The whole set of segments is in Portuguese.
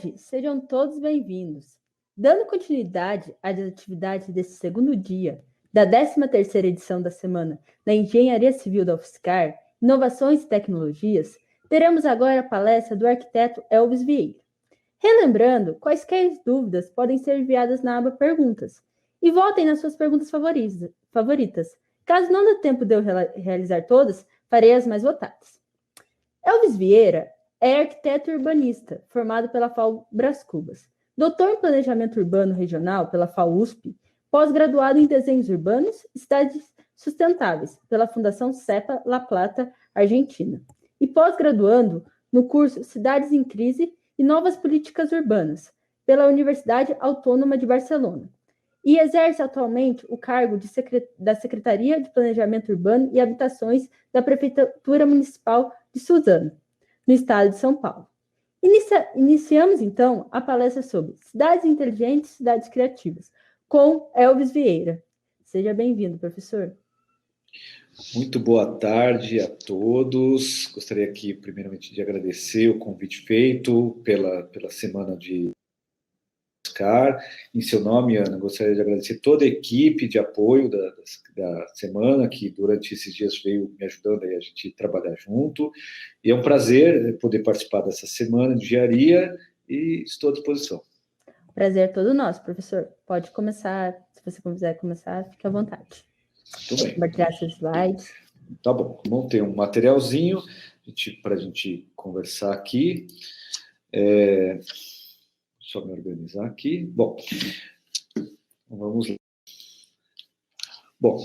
tarde, sejam todos bem-vindos. Dando continuidade às atividades desse segundo dia da 13ª edição da Semana da Engenharia Civil da UFSCar, Inovações e Tecnologias, teremos agora a palestra do arquiteto Elvis Vieira. Relembrando, quaisquer dúvidas podem ser enviadas na aba Perguntas e votem nas suas perguntas favoritas. Caso não dê tempo de eu realizar todas, farei as mais votadas. Elvis Vieira é arquiteto urbanista, formado pela FAU Brás Cubas, doutor em Planejamento Urbano Regional pela FAUSP, pós-graduado em Desenhos Urbanos e Cidades Sustentáveis pela Fundação CEPA La Plata, Argentina, e pós-graduando no curso Cidades em Crise e Novas Políticas Urbanas pela Universidade Autônoma de Barcelona, e exerce atualmente o cargo da Secretaria de Planejamento Urbano e Habitações da Prefeitura Municipal de Suzano, no estado de São Paulo. Iniciamos, então, a palestra sobre Cidades Inteligentes e Cidades Criativas, com Elvis Vieira. Seja bem-vindo, professor. Muito boa tarde a todos. Gostaria aqui, primeiramente, de agradecer o convite feito pela Semana de UFSCar. Em seu nome, Ana, gostaria de agradecer toda a equipe de apoio da Semana, que durante esses dias veio me ajudando a gente trabalhar junto. E é um prazer poder participar dessa Semana de Engenharia e estou à disposição. Prazer é todo nosso, professor. Pode começar, se você quiser começar, fique à vontade. Tudo bem. Compartilhar seus slides. Tá bom, vamos ter um materialzinho para a gente conversar aqui. Só me organizar aqui. Bom, vamos lá. Bom,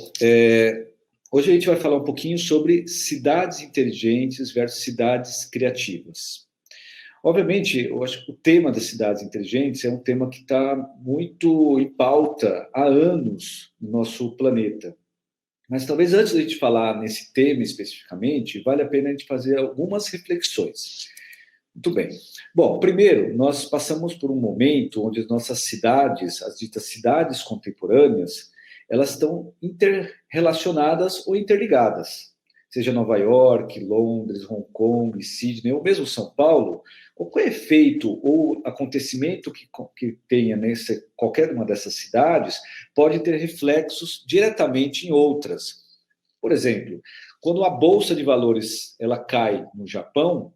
hoje a gente vai falar um pouquinho sobre cidades inteligentes versus cidades criativas. Obviamente, eu acho que o tema das cidades inteligentes é um tema que está muito em pauta há anos no nosso planeta. Mas talvez antes de a gente falar nesse tema especificamente, vale a pena a gente fazer algumas reflexões. Muito bem. Bom, primeiro, nós passamos por um momento onde as nossas cidades, as ditas cidades contemporâneas, elas estão interrelacionadas ou interligadas. Seja Nova York, Londres, Hong Kong, Sydney, ou mesmo São Paulo, qualquer efeito ou acontecimento que tenha qualquer uma dessas cidades pode ter reflexos diretamente em outras. Por exemplo, quando a Bolsa de Valores ela cai no Japão,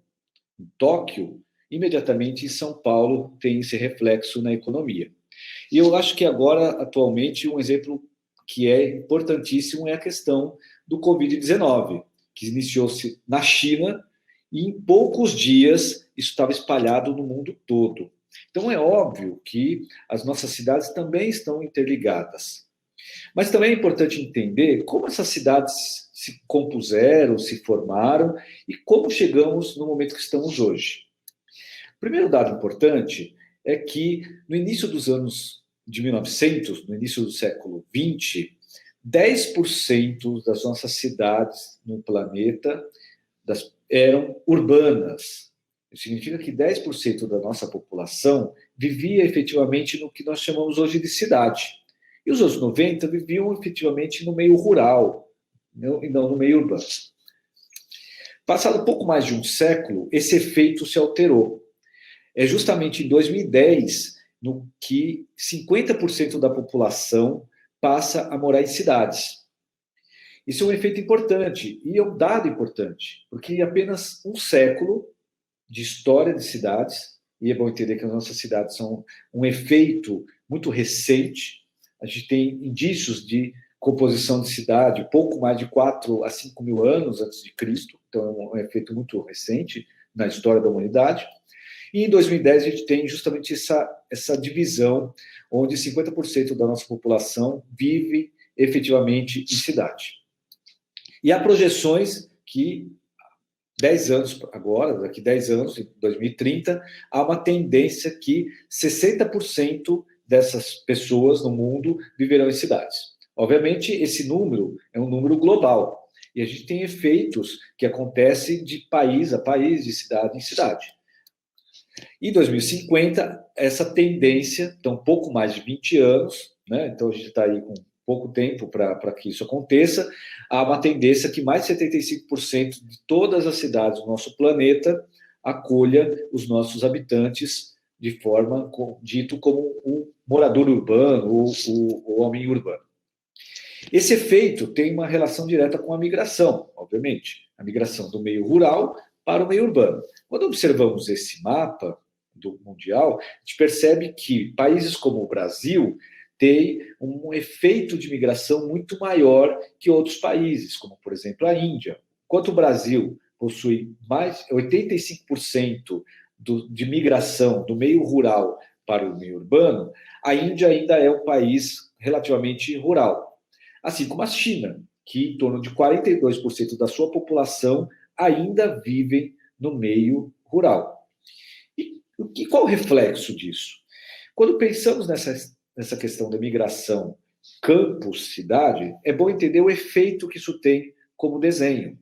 em Tóquio, imediatamente em São Paulo tem esse reflexo na economia. E eu acho que agora, atualmente, um exemplo que é importantíssimo é a questão do Covid-19, que iniciou-se na China e em poucos dias isso estava espalhado no mundo todo. Então é óbvio que as nossas cidades também estão interligadas. Mas também é importante entender como essas cidades se compuseram, se formaram e como chegamos no momento que estamos hoje. O primeiro dado importante é que no início dos anos de 1900, no início do século XX, 10% das nossas cidades no planeta eram urbanas. Isso significa que 10% da nossa população vivia efetivamente no que nós chamamos hoje de cidade. E os outros 90% viviam efetivamente no meio rural, e não no meio urbano. Passado pouco mais de um século, esse efeito se alterou. É justamente em 2010 no que 50% da população passa a morar em cidades. Isso é um efeito importante e é um dado importante, porque em apenas um século de história de cidades, e é bom entender que as nossas cidades são um efeito muito recente, a gente tem indícios de composição de cidade pouco mais de 4 a 5 mil anos antes de Cristo, então é um efeito muito recente na história da humanidade. E em 2010 a gente tem justamente essa divisão, onde 50% da nossa população vive efetivamente em cidade. E há projeções que 10 anos agora, daqui 10 anos, em 2030, há uma tendência que 60% dessas pessoas no mundo viverão em cidades. Obviamente, esse número é um número global, e a gente tem efeitos que acontecem de país a país, de cidade em cidade. Em 2050, essa tendência, então, pouco mais de 20 anos, né? Então a gente está aí com pouco tempo para que isso aconteça, há uma tendência que mais de 75% de todas as cidades do nosso planeta acolha os nossos habitantes de forma dito como um morador urbano ou o homem urbano. Esse efeito tem uma relação direta com a migração, obviamente, a migração do meio rural para o meio urbano. Quando observamos esse mapa do mundial, a gente percebe que países como o Brasil têm um efeito de migração muito maior que outros países, como, por exemplo, a Índia. Enquanto o Brasil possui mais 85% de migração do meio rural para o meio urbano, a Índia ainda é um país relativamente rural. Assim como a China, que em torno de 42% da sua população ainda vivem no meio rural. E qual o reflexo disso? Quando pensamos nessa questão da migração campus-cidade, é bom entender o efeito que isso tem como desenho,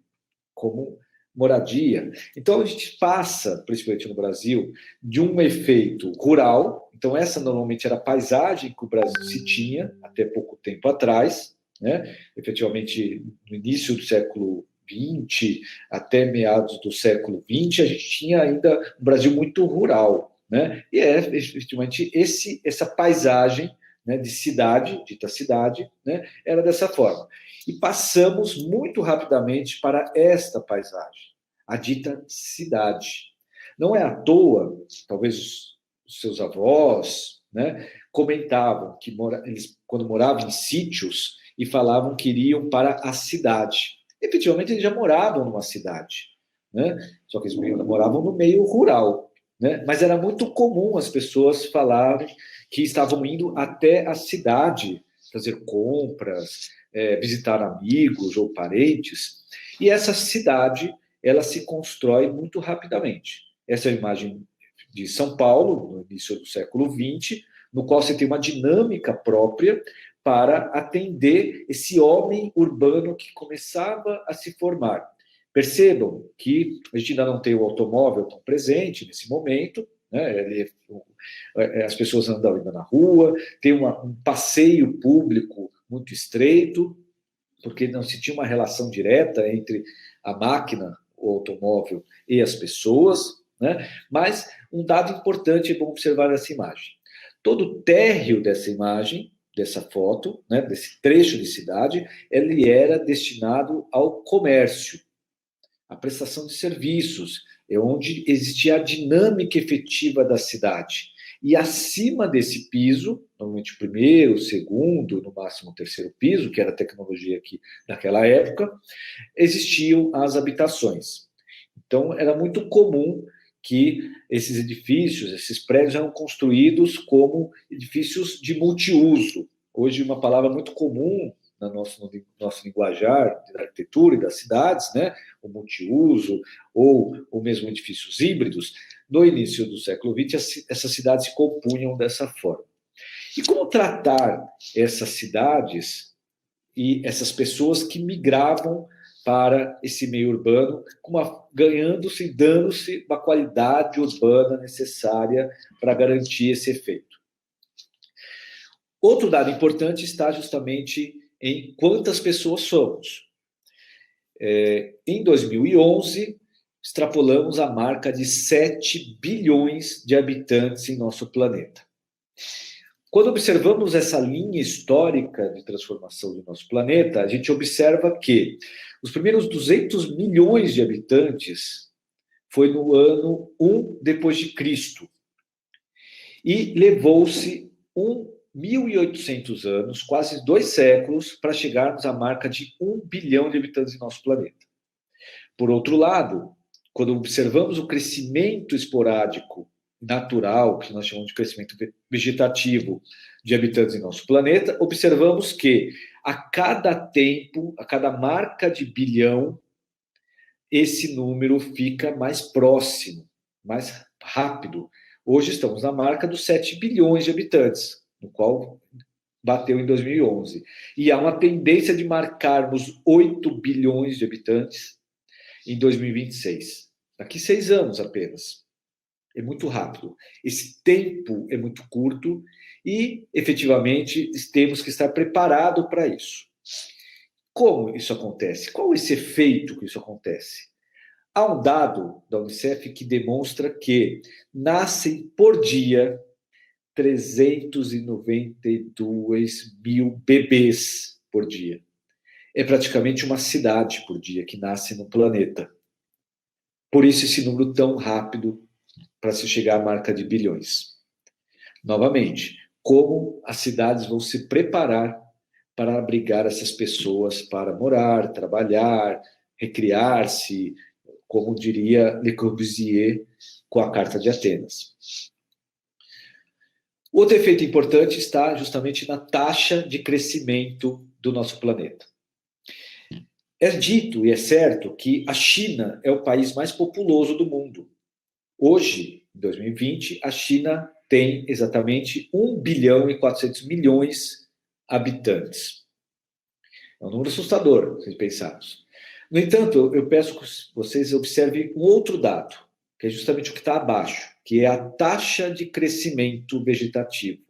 como moradia. Então, a gente passa, principalmente no Brasil, de um efeito rural. Então, essa normalmente era a paisagem que o Brasil se tinha até pouco tempo atrás, né? Efetivamente, no início do século XX até meados do século XX, a gente tinha ainda um Brasil muito rural, né? E efetivamente essa paisagem, né, de cidade, dita cidade, né, era dessa forma. E passamos muito rapidamente para esta paisagem, a dita cidade. Não é à toa, talvez os seus avós, né, comentavam que eles, quando moravam em sítios, e falavam que iriam para a cidade. Efetivamente, eles já moravam numa cidade, né? Só que eles moravam no meio rural, né? Mas era muito comum as pessoas falarem que estavam indo até a cidade fazer compras, visitar amigos ou parentes, e essa cidade ela se constrói muito rapidamente. Essa é a imagem de São Paulo, no início do século XX, no qual você tem uma dinâmica própria para atender esse homem urbano que começava a se formar. Percebam que a gente ainda não tem o automóvel tão presente nesse momento, né? As pessoas andam ainda na rua, tem um passeio público muito estreito, porque não se tinha uma relação direta entre a máquina, o automóvel e as pessoas, né? Mas um dado importante é bom observar nessa imagem. Todo o térreo dessa imagem, dessa foto, né, desse trecho de cidade, ele era destinado ao comércio, à prestação de serviços, é onde existia a dinâmica efetiva da cidade. E acima desse piso, normalmente o primeiro, o segundo, no máximo o terceiro piso, que era a tecnologia aqui naquela época, existiam as habitações. Então, era muito comum que esses edifícios, esses prédios eram construídos como edifícios de multiuso. Hoje, uma palavra muito comum no nosso linguajar da arquitetura e das cidades, né? O multiuso, ou mesmo edifícios híbridos. No início do século XX, essas cidades se compunham dessa forma. E como tratar essas cidades e essas pessoas que migravam para esse meio urbano, ganhando-se e dando-se uma qualidade urbana necessária para garantir esse efeito? Outro dado importante está justamente em quantas pessoas somos. Em 2011, extrapolamos a marca de 7 bilhões de habitantes em nosso planeta. Quando observamos essa linha histórica de transformação do nosso planeta, a gente observa que os primeiros 200 milhões de habitantes foi no ano 1 depois de Cristo. E levou-se 1.800 anos, quase 2 séculos, para chegarmos à marca de 1 bilhão de habitantes em nosso planeta. Por outro lado, quando observamos o crescimento esporádico natural, que nós chamamos de crescimento vegetativo de habitantes em nosso planeta, observamos que a cada tempo, a cada marca de bilhão, esse número fica mais próximo, mais rápido. Hoje estamos na marca dos 7 bilhões de habitantes, no qual bateu em 2011. E há uma tendência de marcarmos 8 bilhões de habitantes em 2026. Daqui 6 anos apenas. É muito rápido. Esse tempo é muito curto e, efetivamente, temos que estar preparados para isso. Como isso acontece? Qual esse efeito que isso acontece? Há um dado da Unicef que demonstra que nascem por dia 392 mil bebês por dia. É praticamente uma cidade por dia que nasce no planeta. Por isso esse número tão rápido para se chegar à marca de bilhões. Novamente, como as cidades vão se preparar para abrigar essas pessoas para morar, trabalhar, recriar-se, como diria Le Corbusier com a Carta de Atenas. Outro efeito importante está justamente na taxa de crescimento do nosso planeta. É dito e é certo que a China é o país mais populoso do mundo. Hoje, em 2020, a China tem exatamente 1 bilhão e 400 milhões de habitantes. É um número assustador, se pensarmos. No entanto, eu peço que vocês observem um outro dado, que é justamente o que está abaixo, que é a taxa de crescimento vegetativo.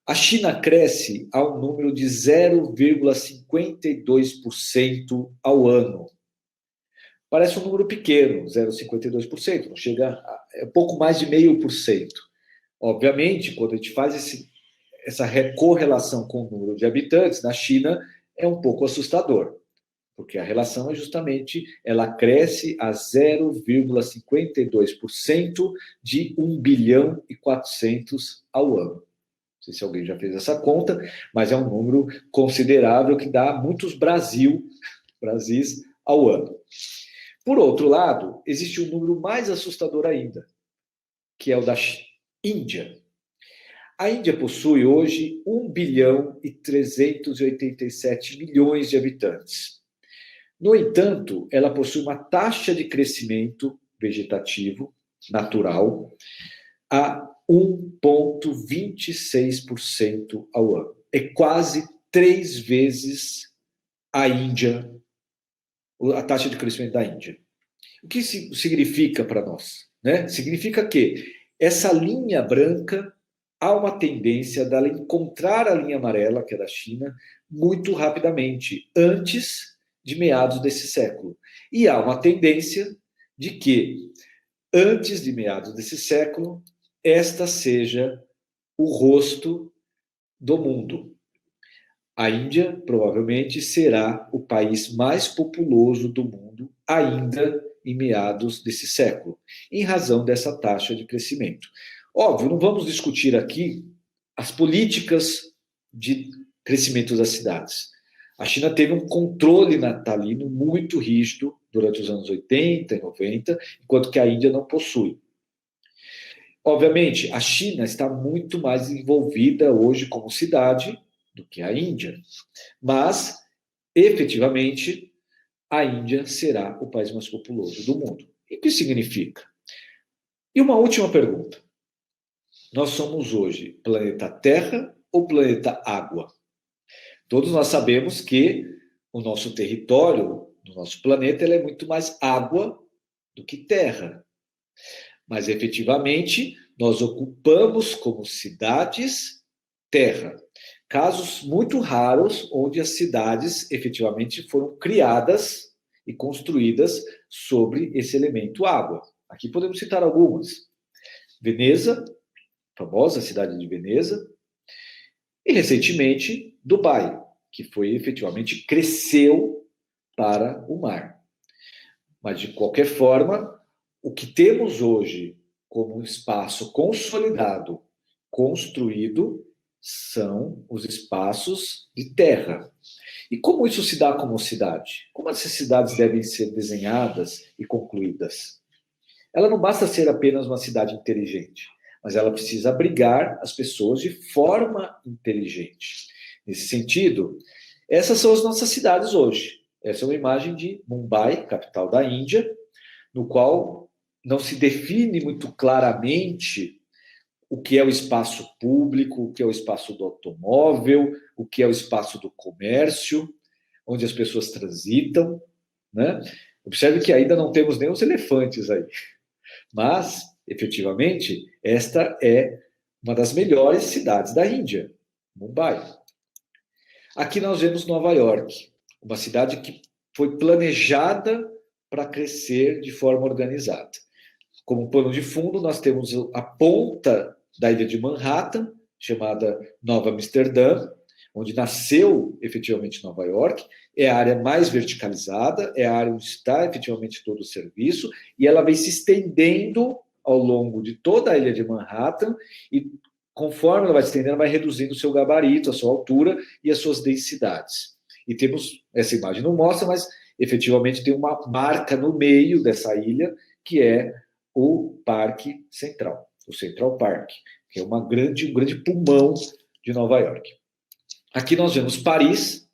A China cresce a um número de 0,52% ao ano. Parece um número pequeno, 0,52%, não chega a pouco mais de 0,5%. Obviamente, quando a gente faz essa correlação com o número de habitantes, na China é um pouco assustador, porque a relação é justamente, ela cresce a 0,52% de 1 bilhão e 400 ao ano. Não sei se alguém já fez essa conta, mas é um número considerável que dá muitos Brasis ao ano. Por outro lado, existe um número mais assustador ainda, que é o da Índia. A Índia possui hoje 1 bilhão e 387 milhões de habitantes. No entanto, ela possui uma taxa de crescimento vegetativo natural a 1,26% ao ano. É quase 3 vezes a Índia, a taxa de crescimento da Índia. O que isso significa para nós? Né? Significa que essa linha branca, há uma tendência dela encontrar a linha amarela, que é da China, muito rapidamente, antes de meados desse século. E há uma tendência de que, antes de meados desse século, esta seja o rosto do mundo. A Índia provavelmente será o país mais populoso do mundo ainda em meados desse século, em razão dessa taxa de crescimento. Óbvio, não vamos discutir aqui as políticas de crescimento das cidades. A China teve um controle natalino muito rígido durante os anos 80 e 90, enquanto que a Índia não possui. Obviamente, a China está muito mais envolvida hoje como cidade do que a Índia. Mas, efetivamente, a Índia será o país mais populoso do mundo. E o que significa? E uma última pergunta. Nós somos hoje planeta Terra ou planeta Água? Todos nós sabemos que o nosso território, no nosso planeta, ele é muito mais água do que terra. Mas, efetivamente, nós ocupamos como cidades terra. Casos muito raros onde as cidades efetivamente foram criadas e construídas sobre esse elemento água. Aqui podemos citar algumas. Veneza, famosa cidade de Veneza, e recentemente Dubai, que foi efetivamente cresceu para o mar. Mas de qualquer forma, o que temos hoje como um espaço consolidado, construído, são os espaços de terra. E como isso se dá como cidade? Como essas cidades devem ser desenhadas e concluídas? Ela não basta ser apenas uma cidade inteligente, mas ela precisa abrigar as pessoas de forma inteligente. Nesse sentido, essas são as nossas cidades hoje. Essa é uma imagem de Mumbai, capital da Índia, no qual não se define muito claramente o que é o espaço público, o que é o espaço do automóvel, o que é o espaço do comércio, onde as pessoas transitam, né? Observe que ainda não temos nem os elefantes aí. Mas, efetivamente, esta é uma das melhores cidades da Índia, Mumbai. Aqui nós vemos Nova York, uma cidade que foi planejada para crescer de forma organizada. Como plano de fundo, nós temos a ponta da ilha de Manhattan, chamada Nova Amsterdã, onde nasceu efetivamente Nova York, é a área mais verticalizada, é a área onde está efetivamente todo o serviço, e ela vem se estendendo ao longo de toda a ilha de Manhattan, e conforme ela vai se estendendo, vai reduzindo o seu gabarito, a sua altura e as suas densidades. E temos, essa imagem não mostra, mas efetivamente tem uma marca no meio dessa ilha, que é o Parque Central, o Central Park, que é um grande pulmão de Nova York. Aqui nós vemos Paris,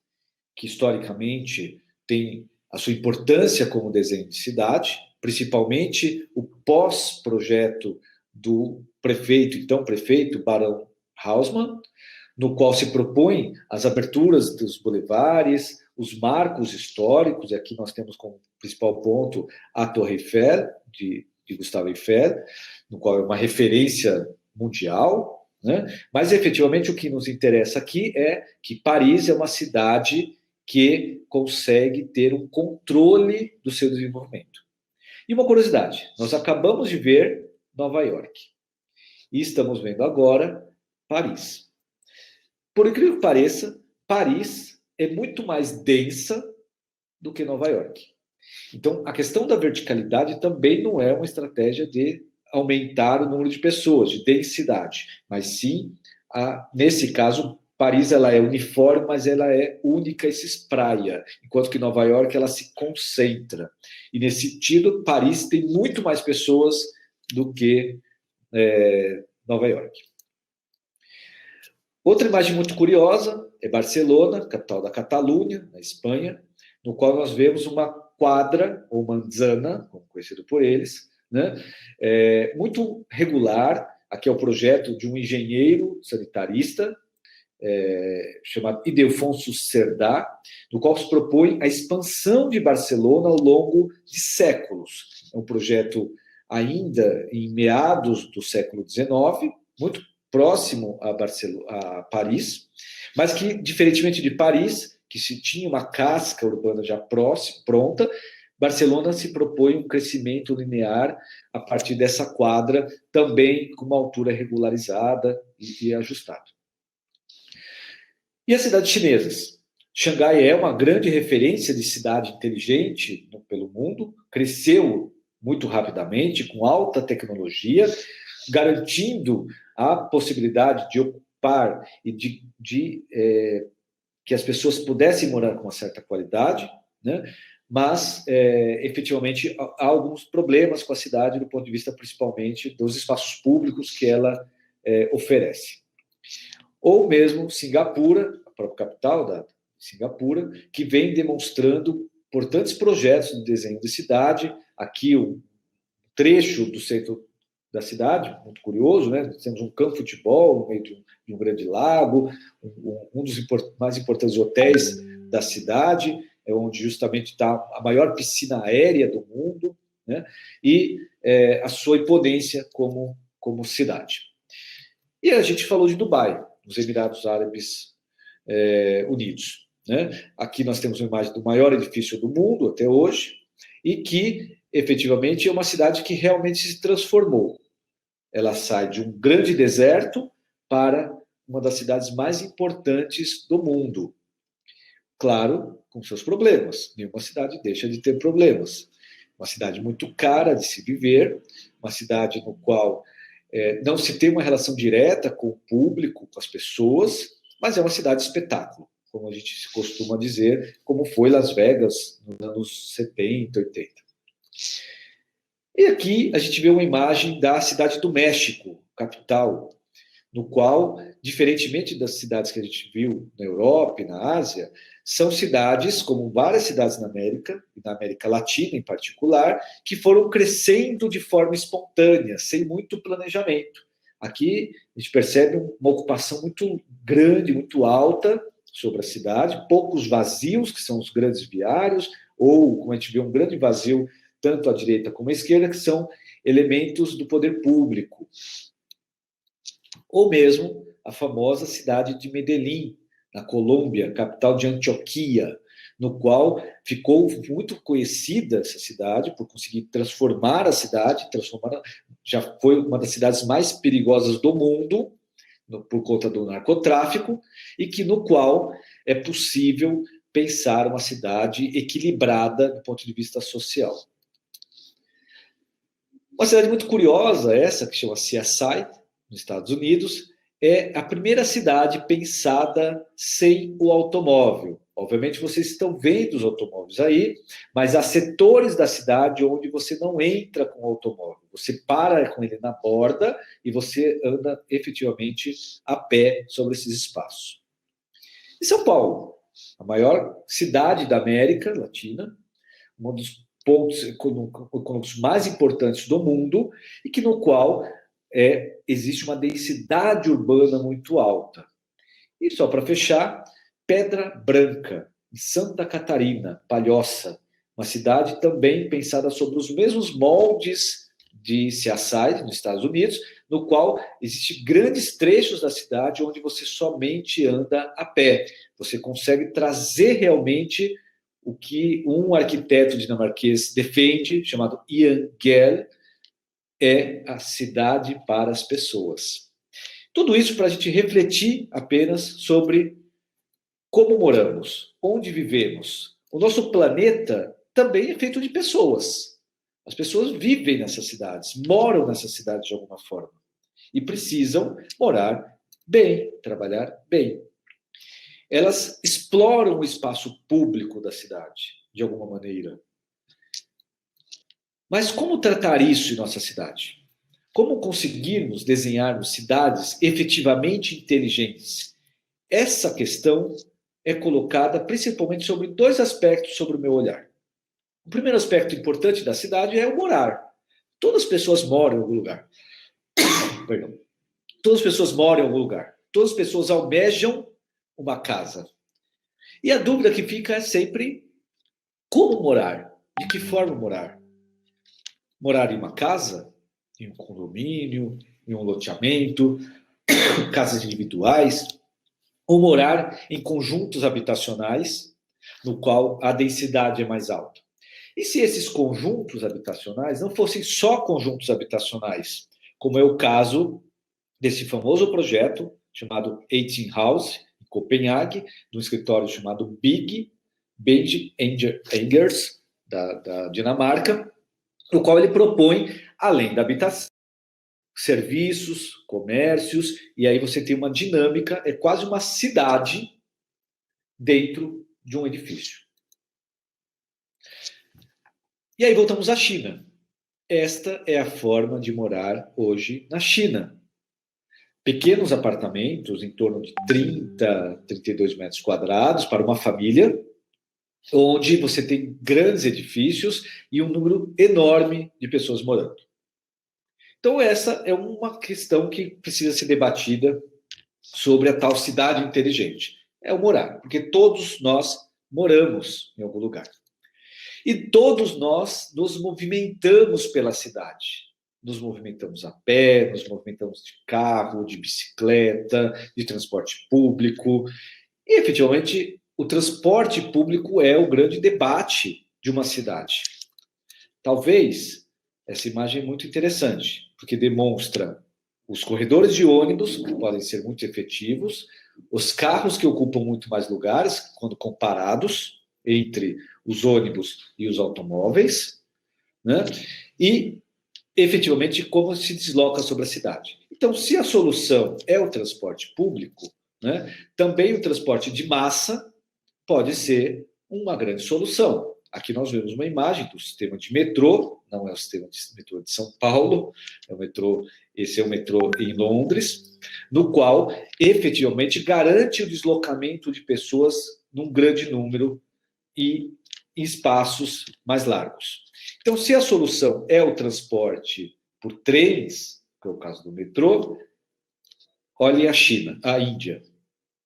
que historicamente tem a sua importância como desenho de cidade, principalmente o pós-projeto do prefeito, então prefeito Barão Haussmann, no qual se propõe as aberturas dos bulevares, os marcos históricos, e aqui nós temos como principal ponto a Torre Eiffel, de Gustave Eiffel, no qual é uma referência mundial, né? Mas efetivamente o que nos interessa aqui é que Paris é uma cidade que consegue ter um controle do seu desenvolvimento. E uma curiosidade, nós acabamos de ver Nova York e estamos vendo agora Paris. Por incrível que pareça, Paris é muito mais densa do que Nova York. Então, a questão da verticalidade também não é uma estratégia de aumentar o número de pessoas, de densidade, mas sim, nesse caso, Paris ela é uniforme, mas ela é única e se espraia, enquanto que Nova York ela se concentra. E nesse sentido, Paris tem muito mais pessoas do que Nova York. Outra imagem muito curiosa é Barcelona, capital da Catalunha, na Espanha, no qual nós vemos uma quadra, ou manzana, como conhecido por eles, né? Muito regular. Aqui é o projeto de um engenheiro sanitarista, chamado Ildefonso Cerdá, no qual se propõe a expansão de Barcelona ao longo de séculos. É um projeto ainda em meados do século XIX, muito próximo a Paris, mas que, diferentemente de Paris, que se tinha uma casca urbana já pronta, Barcelona se propõe um crescimento linear a partir dessa quadra, também com uma altura regularizada e ajustada. E as cidades chinesas? Xangai é uma grande referência de cidade inteligente pelo mundo, cresceu muito rapidamente, com alta tecnologia, garantindo a possibilidade de ocupar e que as pessoas pudessem morar com uma certa qualidade, né? Mas, efetivamente, há alguns problemas com a cidade do ponto de vista, principalmente, dos espaços públicos que ela oferece. Ou mesmo Singapura, a própria capital da Singapura, que vem demonstrando importantes projetos de desenho de cidade. Aqui, um trecho do centro da cidade, muito curioso, né? Temos um campo de futebol no meio de um grande lago, um dos mais importantes hotéis da cidade, é onde justamente está a maior piscina aérea do mundo, né? E a sua imponência como cidade. E a gente falou de Dubai, nos Emirados Árabes Unidos, né? Aqui nós temos uma imagem do maior edifício do mundo até hoje, e que, efetivamente, é uma cidade que realmente se transformou. Ela sai de um grande deserto para uma das cidades mais importantes do mundo. Claro, com seus problemas. Nenhuma cidade deixa de ter problemas. Uma cidade muito cara de se viver, uma cidade no qual não se tem uma relação direta com o público, com as pessoas, mas é uma cidade espetáculo, como a gente costuma dizer, como foi Las Vegas nos anos 70, 80. E aqui a gente vê uma imagem da cidade do México, capital, no qual, diferentemente das cidades que a gente viu na Europa e na Ásia, são cidades, como várias cidades na América, e na América Latina em particular, que foram crescendo de forma espontânea, sem muito planejamento. Aqui a gente percebe uma ocupação muito grande, muito alta sobre a cidade, poucos vazios, que são os grandes viários, ou, como a gente vê, um grande vazio tanto à direita como à esquerda, que são elementos do poder público. Ou mesmo a famosa cidade de Medellín, na Colômbia, capital de Antioquia, no qual ficou muito conhecida essa cidade por conseguir transformar a cidade, já foi uma das cidades mais perigosas do mundo por conta do narcotráfico, e que no qual é possível pensar uma cidade equilibrada do ponto de vista social. Uma cidade muito curiosa, essa que chama Seaside, nos Estados Unidos, é a primeira cidade pensada sem o automóvel. Obviamente, vocês estão vendo os automóveis aí, mas há setores da cidade onde você não entra com o automóvel. Você para com ele na borda e você anda efetivamente a pé sobre esses espaços. E São Paulo, a maior cidade da América Latina, um dos pontos econômicos mais importantes do mundo, e que no qual existe uma densidade urbana muito alta. E só para fechar, Pedra Branca, em Santa Catarina, Palhoça, uma cidade também pensada sobre os mesmos moldes de Seaside, nos Estados Unidos, no qual existem grandes trechos da cidade onde você somente anda a pé. Você consegue trazer realmente o que um arquiteto dinamarquês defende, chamado Ian Gell, é a cidade para as pessoas. Tudo isso para a gente refletir apenas sobre como moramos, onde vivemos. O nosso planeta também é feito de pessoas. As pessoas vivem nessas cidades, moram nessas cidades de alguma forma. E precisam morar bem, trabalhar bem. Elas exploram o espaço público da cidade, de alguma maneira. Mas como tratar isso em nossa cidade? Como conseguirmos desenharmos cidades efetivamente inteligentes? Essa questão é colocada principalmente sobre dois aspectos sobre o meu olhar. O primeiro aspecto importante da cidade é o morar. Todas as pessoas moram em algum lugar. Perdão. Todas as pessoas moram em algum lugar. Todas as pessoas almejam uma casa. E a dúvida que fica é sempre como morar? De que forma morar? Morar em uma casa, em um condomínio, em um loteamento, casas individuais, ou morar em conjuntos habitacionais, no qual a densidade é mais alta. E se esses conjuntos habitacionais não fossem só conjuntos habitacionais, como é o caso desse famoso projeto chamado 18 House, em Copenhague, de um escritório chamado Benji Engers, da Dinamarca, no qual ele propõe, além da habitação, serviços, comércios, e aí você tem uma dinâmica, é quase uma cidade dentro de um edifício. E aí voltamos à China. Esta é a forma de morar hoje na China. Pequenos apartamentos, em torno de 30, 32 metros quadrados para uma família, onde você tem grandes edifícios e um número enorme de pessoas morando. Então, essa é uma questão que precisa ser debatida sobre a tal cidade inteligente. É o morar, porque todos nós moramos em algum lugar. E todos nós nos movimentamos pela cidade. Nos movimentamos a pé, nos movimentamos de carro, de bicicleta, de transporte público. E, efetivamente, o transporte público é o grande debate de uma cidade. Talvez essa imagem é muito interessante, porque demonstra os corredores de ônibus, que podem ser muito efetivos, os carros que ocupam muito mais lugares, quando comparados entre os ônibus e os automóveis, né? E, efetivamente, como se desloca sobre a cidade. Então, se a solução é o transporte público, né, também o transporte de massa pode ser uma grande solução. Aqui nós vemos uma imagem do sistema de metrô, não é o sistema de metrô de São Paulo, esse é o metrô em Londres, no qual efetivamente garante o deslocamento de pessoas num grande número e em espaços mais largos. Então, se a solução é o transporte por trens, que é o caso do metrô, olhe a China, a Índia.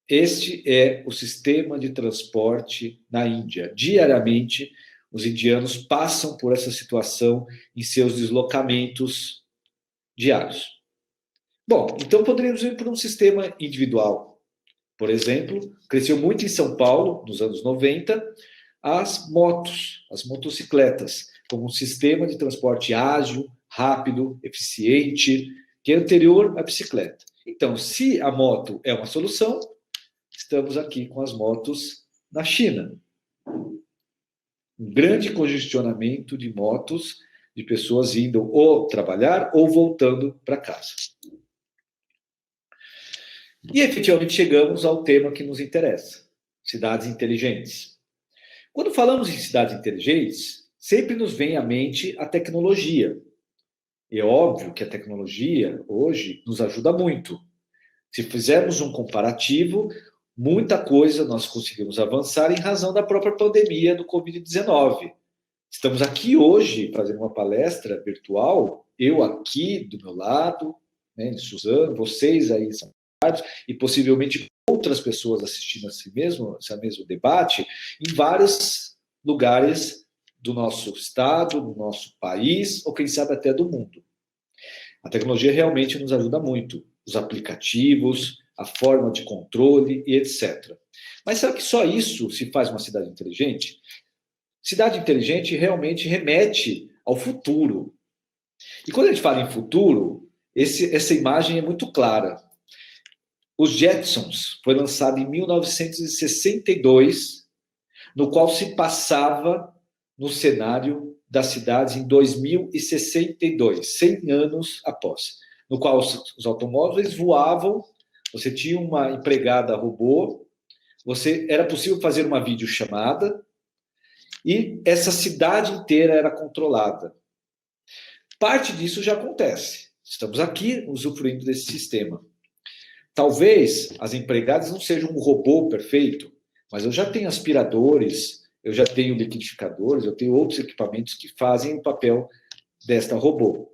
Este é o sistema de transporte na Índia. Diariamente, os indianos passam por essa situação em seus deslocamentos diários. Bom, então poderíamos ir para um sistema individual. Por exemplo, cresceu muito em São Paulo, nos anos 90, as motos, as motocicletas, como um sistema de transporte ágil, rápido, eficiente, que é anterior à bicicleta. Então, se a moto é uma solução, estamos aqui com as motos na China. Um grande congestionamento de motos, de pessoas indo ou trabalhar ou voltando para casa. E efetivamente chegamos ao tema que nos interessa: cidades inteligentes. Quando falamos em cidades inteligentes, sempre nos vem à mente a tecnologia. E é óbvio que a tecnologia, hoje, nos ajuda muito. Se fizermos um comparativo, muita coisa nós conseguimos avançar em razão da própria pandemia do Covid-19. Estamos aqui hoje fazendo uma palestra virtual, eu aqui do meu lado, né, Suzano, vocês aí são e possivelmente outras pessoas assistindo esse mesmo debate em vários lugares do nosso estado, do nosso país, ou quem sabe até do mundo. A tecnologia realmente nos ajuda muito, os aplicativos, a forma de controle e etc. Mas será que só isso se faz uma cidade inteligente? Cidade inteligente realmente remete ao futuro. E quando a gente fala em futuro, essa imagem é muito clara. Os Jetsons foi lançado em 1962, no qual se passava no cenário das cidades em 2062, 100 anos após, no qual os automóveis voavam, você tinha uma empregada robô, era possível fazer uma videochamada e essa cidade inteira era controlada. Parte disso já acontece. Estamos aqui usufruindo desse sistema. Talvez as empregadas não sejam um robô perfeito, mas eu já tenho aspiradores, eu já tenho liquidificadores, eu tenho outros equipamentos que fazem o papel desta robô.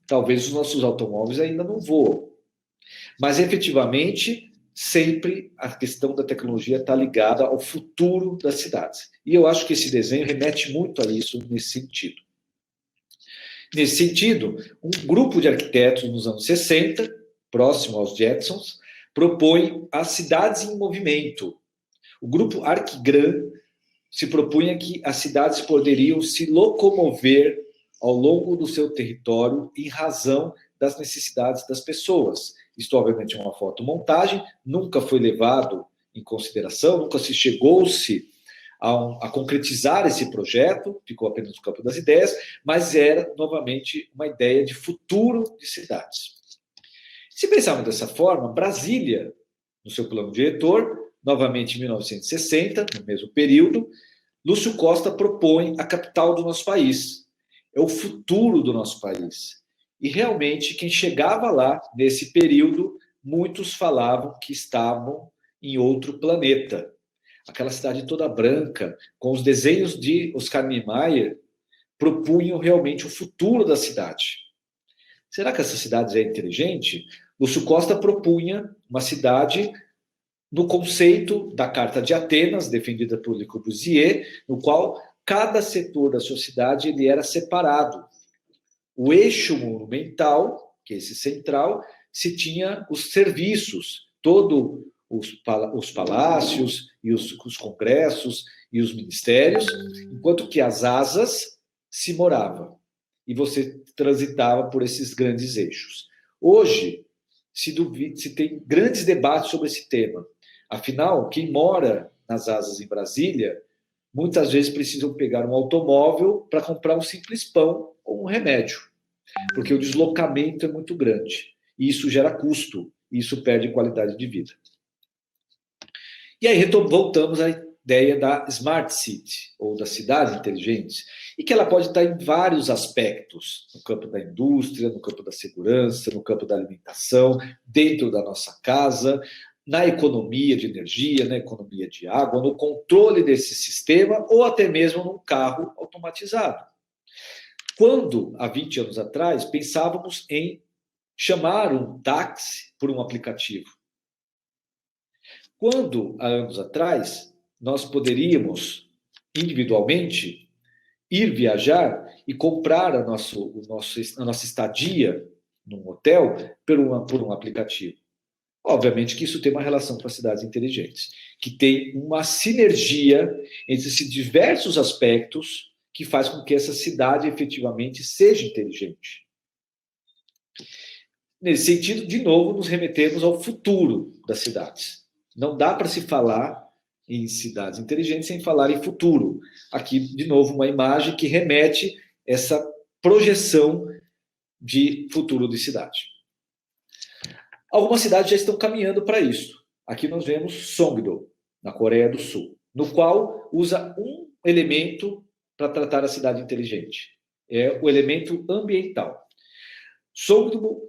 Talvez os nossos automóveis ainda não voam. Mas, efetivamente, sempre a questão da tecnologia está ligada ao futuro das cidades. E eu acho que esse desenho remete muito a isso nesse sentido. Nesse sentido, um grupo de arquitetos nos anos 60, próximo aos Jetsons, propõe as cidades em movimento. O grupo Arquigram se propunha que as cidades poderiam se locomover ao longo do seu território em razão das necessidades das pessoas. Isto, obviamente, é uma fotomontagem, nunca foi levado em consideração, nunca se chegou-se a concretizar esse projeto, ficou apenas no campo das ideias, mas era, novamente, uma ideia de futuro de cidades. Se pensarmos dessa forma, Brasília, no seu plano diretor, novamente em 1960, no mesmo período, Lúcio Costa propõe a capital do nosso país. É o futuro do nosso país. E realmente, quem chegava lá, nesse período, muitos falavam que estavam em outro planeta. Aquela cidade toda branca, com os desenhos de Oscar Niemeyer, propunham realmente o futuro da cidade. Será que essa cidade é inteligente? Lúcio Costa propunha uma cidade no conceito da Carta de Atenas, defendida por Le Corbusier, no qual cada setor da sociedade ele era separado. O eixo monumental, que é esse central, se tinha os serviços, todos os palácios e os congressos e os ministérios, enquanto que as asas se morava. E você transitava por esses grandes eixos. Hoje, se tem grandes debates sobre esse tema. Afinal, quem mora nas asas em Brasília, muitas vezes precisam pegar um automóvel para comprar um simples pão ou um remédio, porque o deslocamento é muito grande. E isso gera custo, e isso perde qualidade de vida. E aí voltamos à ideia da Smart City, ou das cidades inteligentes, e que ela pode estar em vários aspectos, no campo da indústria, no campo da segurança, no campo da alimentação, dentro da nossa casa, na economia de energia, na economia de água, no controle desse sistema, ou até mesmo num carro automatizado. Quando, há 20 anos atrás, pensávamos em chamar um táxi por um aplicativo. Quando, há anos atrás, nós poderíamos, individualmente, ir viajar e comprar a nossa estadia num hotel por um aplicativo. Obviamente que isso tem uma relação com as cidades inteligentes, que tem uma sinergia entre esses diversos aspectos que faz com que essa cidade efetivamente seja inteligente. Nesse sentido, de novo, nos remetemos ao futuro das cidades. Não dá para se falar em cidades inteligentes sem falar em futuro. Aqui, de novo, uma imagem que remete essa projeção de futuro de cidade. Algumas cidades já estão caminhando para isso. Aqui nós vemos Songdo, na Coreia do Sul, no qual usa um elemento para tratar a cidade inteligente. É o elemento ambiental. Songdo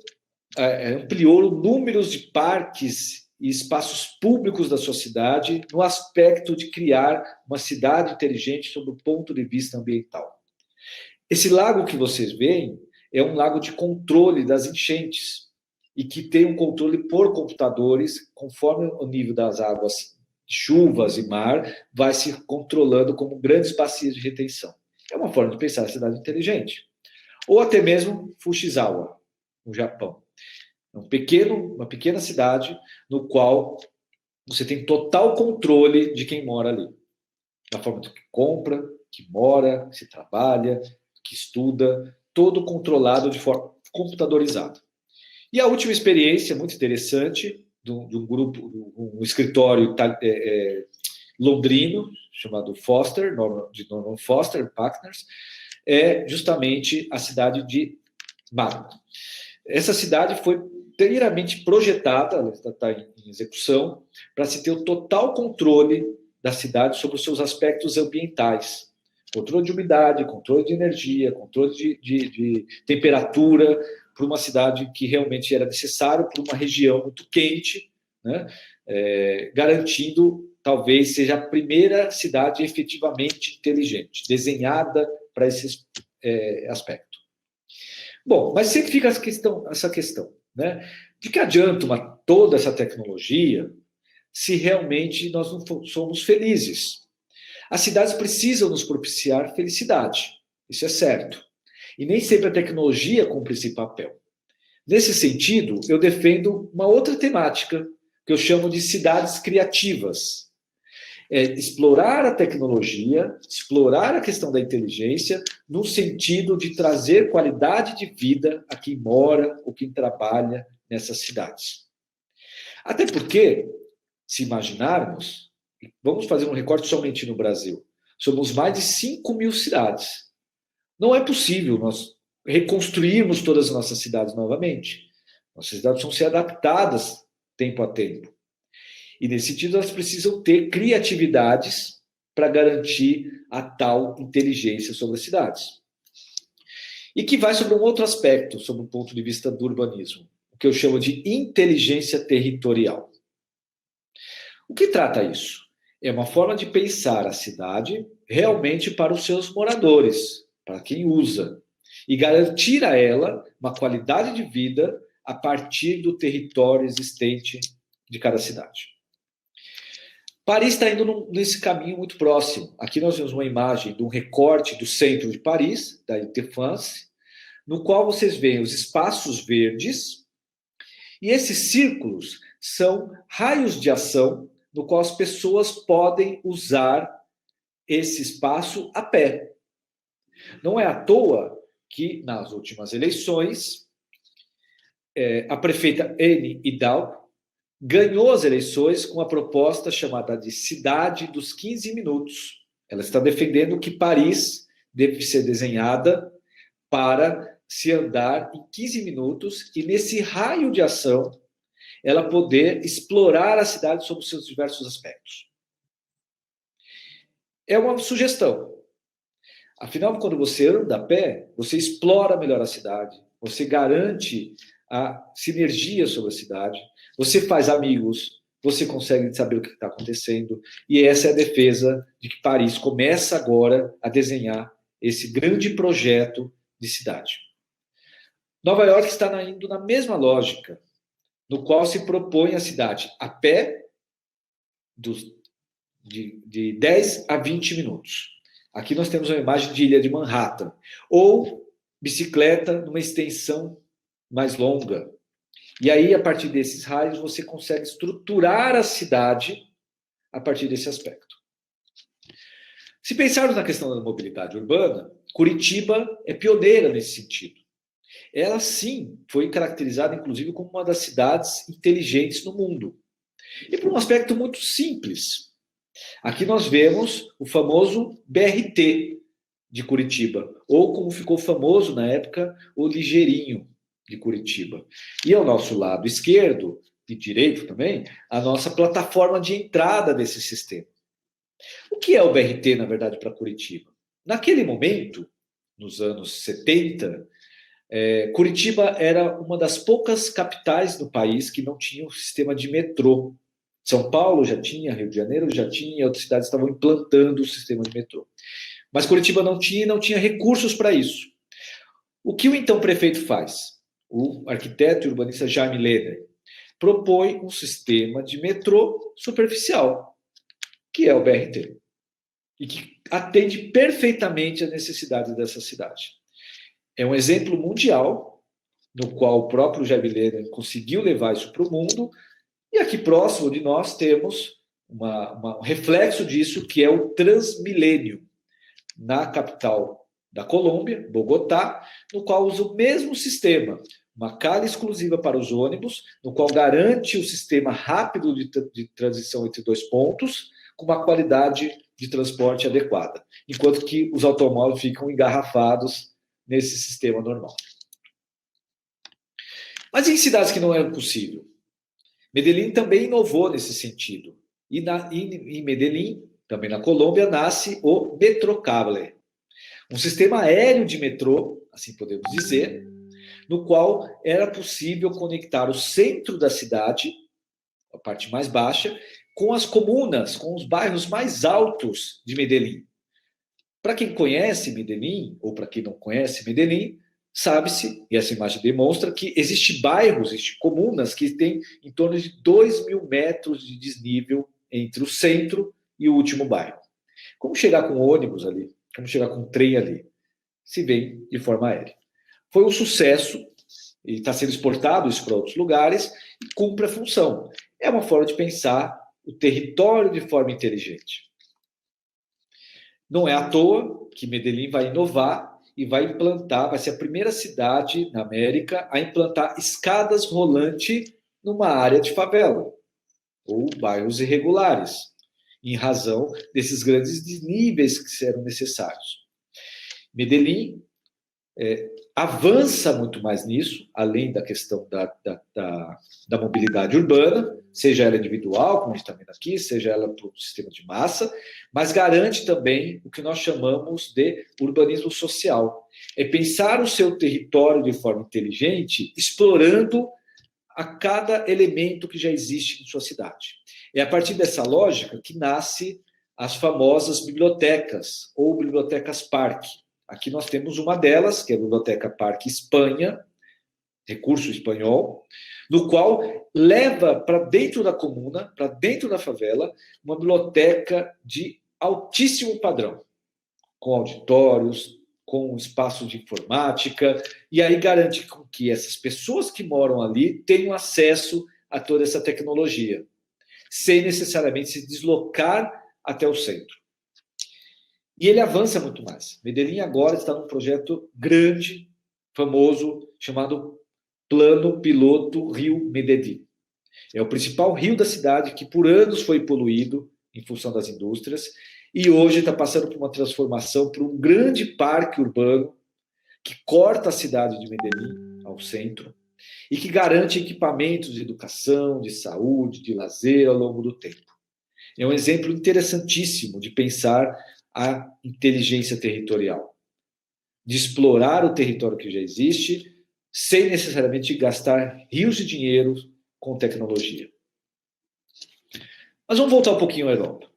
ampliou números de parques e espaços públicos da sua cidade no aspecto de criar uma cidade inteligente sob o ponto de vista ambiental. Esse lago que vocês veem é um lago de controle das enchentes e que tem um controle por computadores, conforme o nível das águas, chuvas e mar, vai se controlando como grandes bacias de retenção. É uma forma de pensar a cidade inteligente. Ou até mesmo Fujisawa, no Japão. Uma pequena cidade no qual você tem total controle de quem mora ali. Da forma que compra, que mora, que se trabalha, que estuda, todo controlado de forma computadorizada. E a última experiência, muito interessante, de um grupo, um escritório londrino, chamado Foster, de Norman Foster Partners, é justamente a cidade de Malmö. Essa cidade foi inteiramente projetada, ela está em execução, para se ter o total controle da cidade sobre os seus aspectos ambientais. Controle de umidade, controle de energia, controle de temperatura, para uma cidade que realmente era necessário, para uma região muito quente, né? Garantindo, talvez, seja a primeira cidade efetivamente inteligente, desenhada para esse aspecto. Bom, mas sempre fica essa questão, né? De que adianta toda essa tecnologia se realmente nós não somos felizes? As cidades precisam nos propiciar felicidade, isso é certo. E nem sempre a tecnologia cumpre esse papel. Nesse sentido, eu defendo uma outra temática, que eu chamo de cidades criativas. Explorar a tecnologia, explorar a questão da inteligência, no sentido de trazer qualidade de vida a quem mora ou quem trabalha nessas cidades. Até porque, se imaginarmos, vamos fazer um recorte somente no Brasil, somos mais de 5.000 cidades. Não é possível nós reconstruirmos todas as nossas cidades novamente. Nossas cidades precisam ser adaptadas tempo a tempo. E, nesse sentido, elas precisam ter criatividades para garantir a tal inteligência sobre as cidades. E que vai sobre um outro aspecto, sobre o ponto de vista do urbanismo, o que eu chamo de inteligência territorial. O que trata isso? É uma forma de pensar a cidade realmente para os seus moradores, para quem usa, e garantir a ela uma qualidade de vida a partir do território existente de cada cidade. Paris está indo nesse caminho muito próximo. Aqui nós vemos uma imagem de um recorte do centro de Paris, da Ile-de-France, no qual vocês veem os espaços verdes, e esses círculos são raios de ação no qual as pessoas podem usar esse espaço a pé. Não é à toa que, nas últimas eleições, a prefeita Anne Hidalgo ganhou as eleições com a proposta chamada de Cidade dos 15 Minutos. Ela está defendendo que Paris deve ser desenhada para se andar em 15 minutos e, nesse raio de ação, ela poder explorar a cidade sob os seus diversos aspectos. É uma sugestão. Afinal, quando você anda a pé, você explora melhor a cidade, você garante a sinergia sobre a cidade, você faz amigos, você consegue saber o que está acontecendo, e essa é a defesa de que Paris começa agora a desenhar esse grande projeto de cidade. Nova York está indo na mesma lógica, no qual se propõe a cidade a pé de 10 a 20 minutos. Aqui nós temos uma imagem de Ilha de Manhattan, ou bicicleta numa extensão mais longa. E aí, a partir desses raios, você consegue estruturar a cidade a partir desse aspecto. Se pensarmos na questão da mobilidade urbana, Curitiba é pioneira nesse sentido. Ela, sim, foi caracterizada, inclusive, como uma das cidades inteligentes no mundo. E por um aspecto muito simples. Aqui nós vemos o famoso BRT de Curitiba, ou como ficou famoso na época, o Ligeirinho de Curitiba. E ao nosso lado esquerdo, e direito também, a nossa plataforma de entrada desse sistema. O que é o BRT, na verdade, para Curitiba? Naquele momento, nos anos 70, Curitiba era uma das poucas capitais do país que não tinha um sistema de metrô. São Paulo já tinha, Rio de Janeiro já tinha, e outras cidades estavam implantando o sistema de metrô. Mas Curitiba não tinha e não tinha recursos para isso. O que o então prefeito faz? O arquiteto e urbanista Jaime Leder propõe um sistema de metrô superficial, que é o BRT, e que atende perfeitamente às necessidades dessa cidade. É um exemplo mundial, no qual o próprio Jaime Leder conseguiu levar isso para o mundo, e aqui próximo de nós temos um reflexo disso, que é o Transmilênio, na capital da Colômbia, Bogotá, no qual usa o mesmo sistema, uma calha exclusiva para os ônibus, no qual garante o sistema rápido de transição entre dois pontos, com uma qualidade de transporte adequada, enquanto que os automóveis ficam engarrafados nesse sistema normal. Mas em cidades que não era possível? Medellín também inovou nesse sentido. E em Medellín, também na Colômbia, nasce o Metrocable, um sistema aéreo de metrô, assim podemos dizer, no qual era possível conectar o centro da cidade, a parte mais baixa, com as comunas, com os bairros mais altos de Medellín. Para quem conhece Medellín, ou para quem não conhece Medellín, sabe-se, e essa imagem demonstra, que existem bairros, existem comunas que têm em torno de 2.000 metros de desnível entre o centro e o último bairro. Como chegar com ônibus ali? Como chegar com trem ali? Se vem de forma aérea. Foi um sucesso, e está sendo exportado isso para outros lugares, e cumpre a função. É uma forma de pensar o território de forma inteligente. Não é à toa que Medellín vai inovar e vai implantar, vai ser a primeira cidade na América a implantar escadas rolante numa área de favela, ou bairros irregulares, em razão desses grandes desníveis que serão necessários. Medellín avança muito mais nisso, além da questão da mobilidade urbana, seja ela individual, como a gente está vendo aqui, seja ela para o sistema de massa, mas garante também o que nós chamamos de urbanismo social. É pensar o seu território de forma inteligente, explorando a cada elemento que já existe em sua cidade. É a partir dessa lógica que nasce as famosas bibliotecas, ou bibliotecas parque. Aqui nós temos uma delas, que é a Biblioteca Parque Espanha, recurso espanhol, no qual leva para dentro da comuna, para dentro da favela, uma biblioteca de altíssimo padrão, com auditórios, com espaço de informática, e aí garante que essas pessoas que moram ali tenham acesso a toda essa tecnologia, sem necessariamente se deslocar até o centro. E ele avança muito mais. Medellín agora está num projeto grande, famoso, chamado Plano Piloto Rio Medellín. É o principal rio da cidade que por anos foi poluído em função das indústrias e hoje está passando por uma transformação para um grande parque urbano que corta a cidade de Medellín ao centro e que garante equipamentos de educação, de saúde, de lazer ao longo do tempo. É um exemplo interessantíssimo de pensar a inteligência territorial, de explorar o território que já existe, sem necessariamente gastar rios de dinheiro com tecnologia. Mas vamos voltar um pouquinho à Europa.